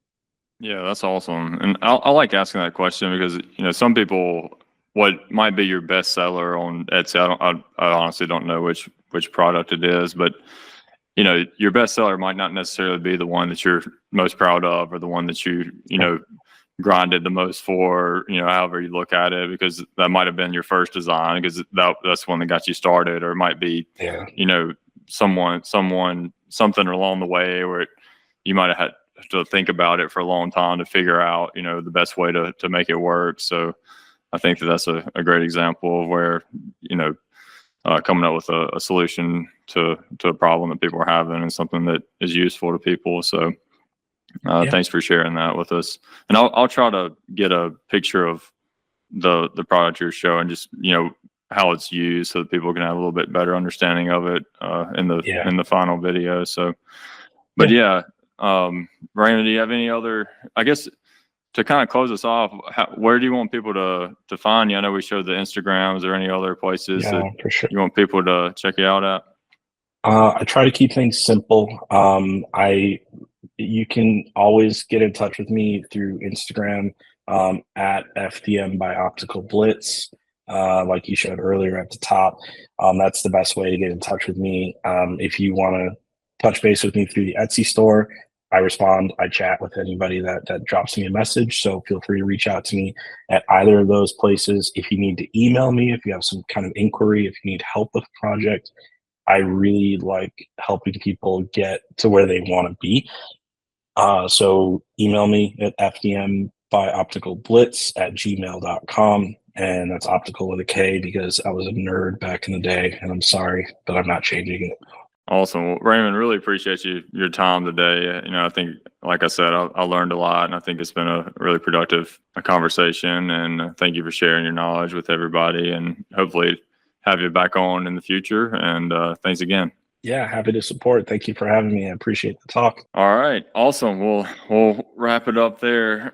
Yeah, that's awesome. And I like asking that question because, you know, some people, what might be your best seller on Etsy, I honestly don't know which product it is, but you know, your best seller might not necessarily be the one that you're most proud of or the one that you know, grinded the most for, you know, however you look at it, because that might have been your first design because that's one that got you started, or it might be, you know, something along the way where you might have had to think about it for a long time to figure out, you know, the best way to make it work. So I think that's a great example of where, you know, coming up with a solution to a problem that people are having and something that is useful to people. So thanks for sharing that with us. And I'll try to get a picture of the product you're showing, just, you know, how it's used so that people can have a little bit better understanding of it in the final video. So, but Raymond, do you have any other, I guess, to kind of close us off, where do you want people to find you? I know we showed the Instagram. Is there any other places that for sure you want people to check you out at? I try to keep things simple. You can always get in touch with me through Instagram at FDMbyOptikalBlitz, like you showed earlier at the top. That's the best way to get in touch with me. If you want to touch base with me through the Etsy store, I respond. I chat with anybody that drops me a message. So feel free to reach out to me at either of those places. If you need to email me, if you have some kind of inquiry, if you need help with a project, I really like helping people get to where they want to be. So email me at FDMbyOptikalBlitz@gmail.com. And that's optical with a K because I was a nerd back in the day, and I'm sorry, but I'm not changing it. Awesome. Well, Raymond, really appreciate your time today. You know, I think, like I said, I learned a lot, and I think it's been a really productive conversation. And thank you for sharing your knowledge with everybody, and hopefully have you back on in the future. And thanks again. Yeah, happy to support. Thank you for having me. I appreciate the talk. All right. Awesome. We'll wrap it up there.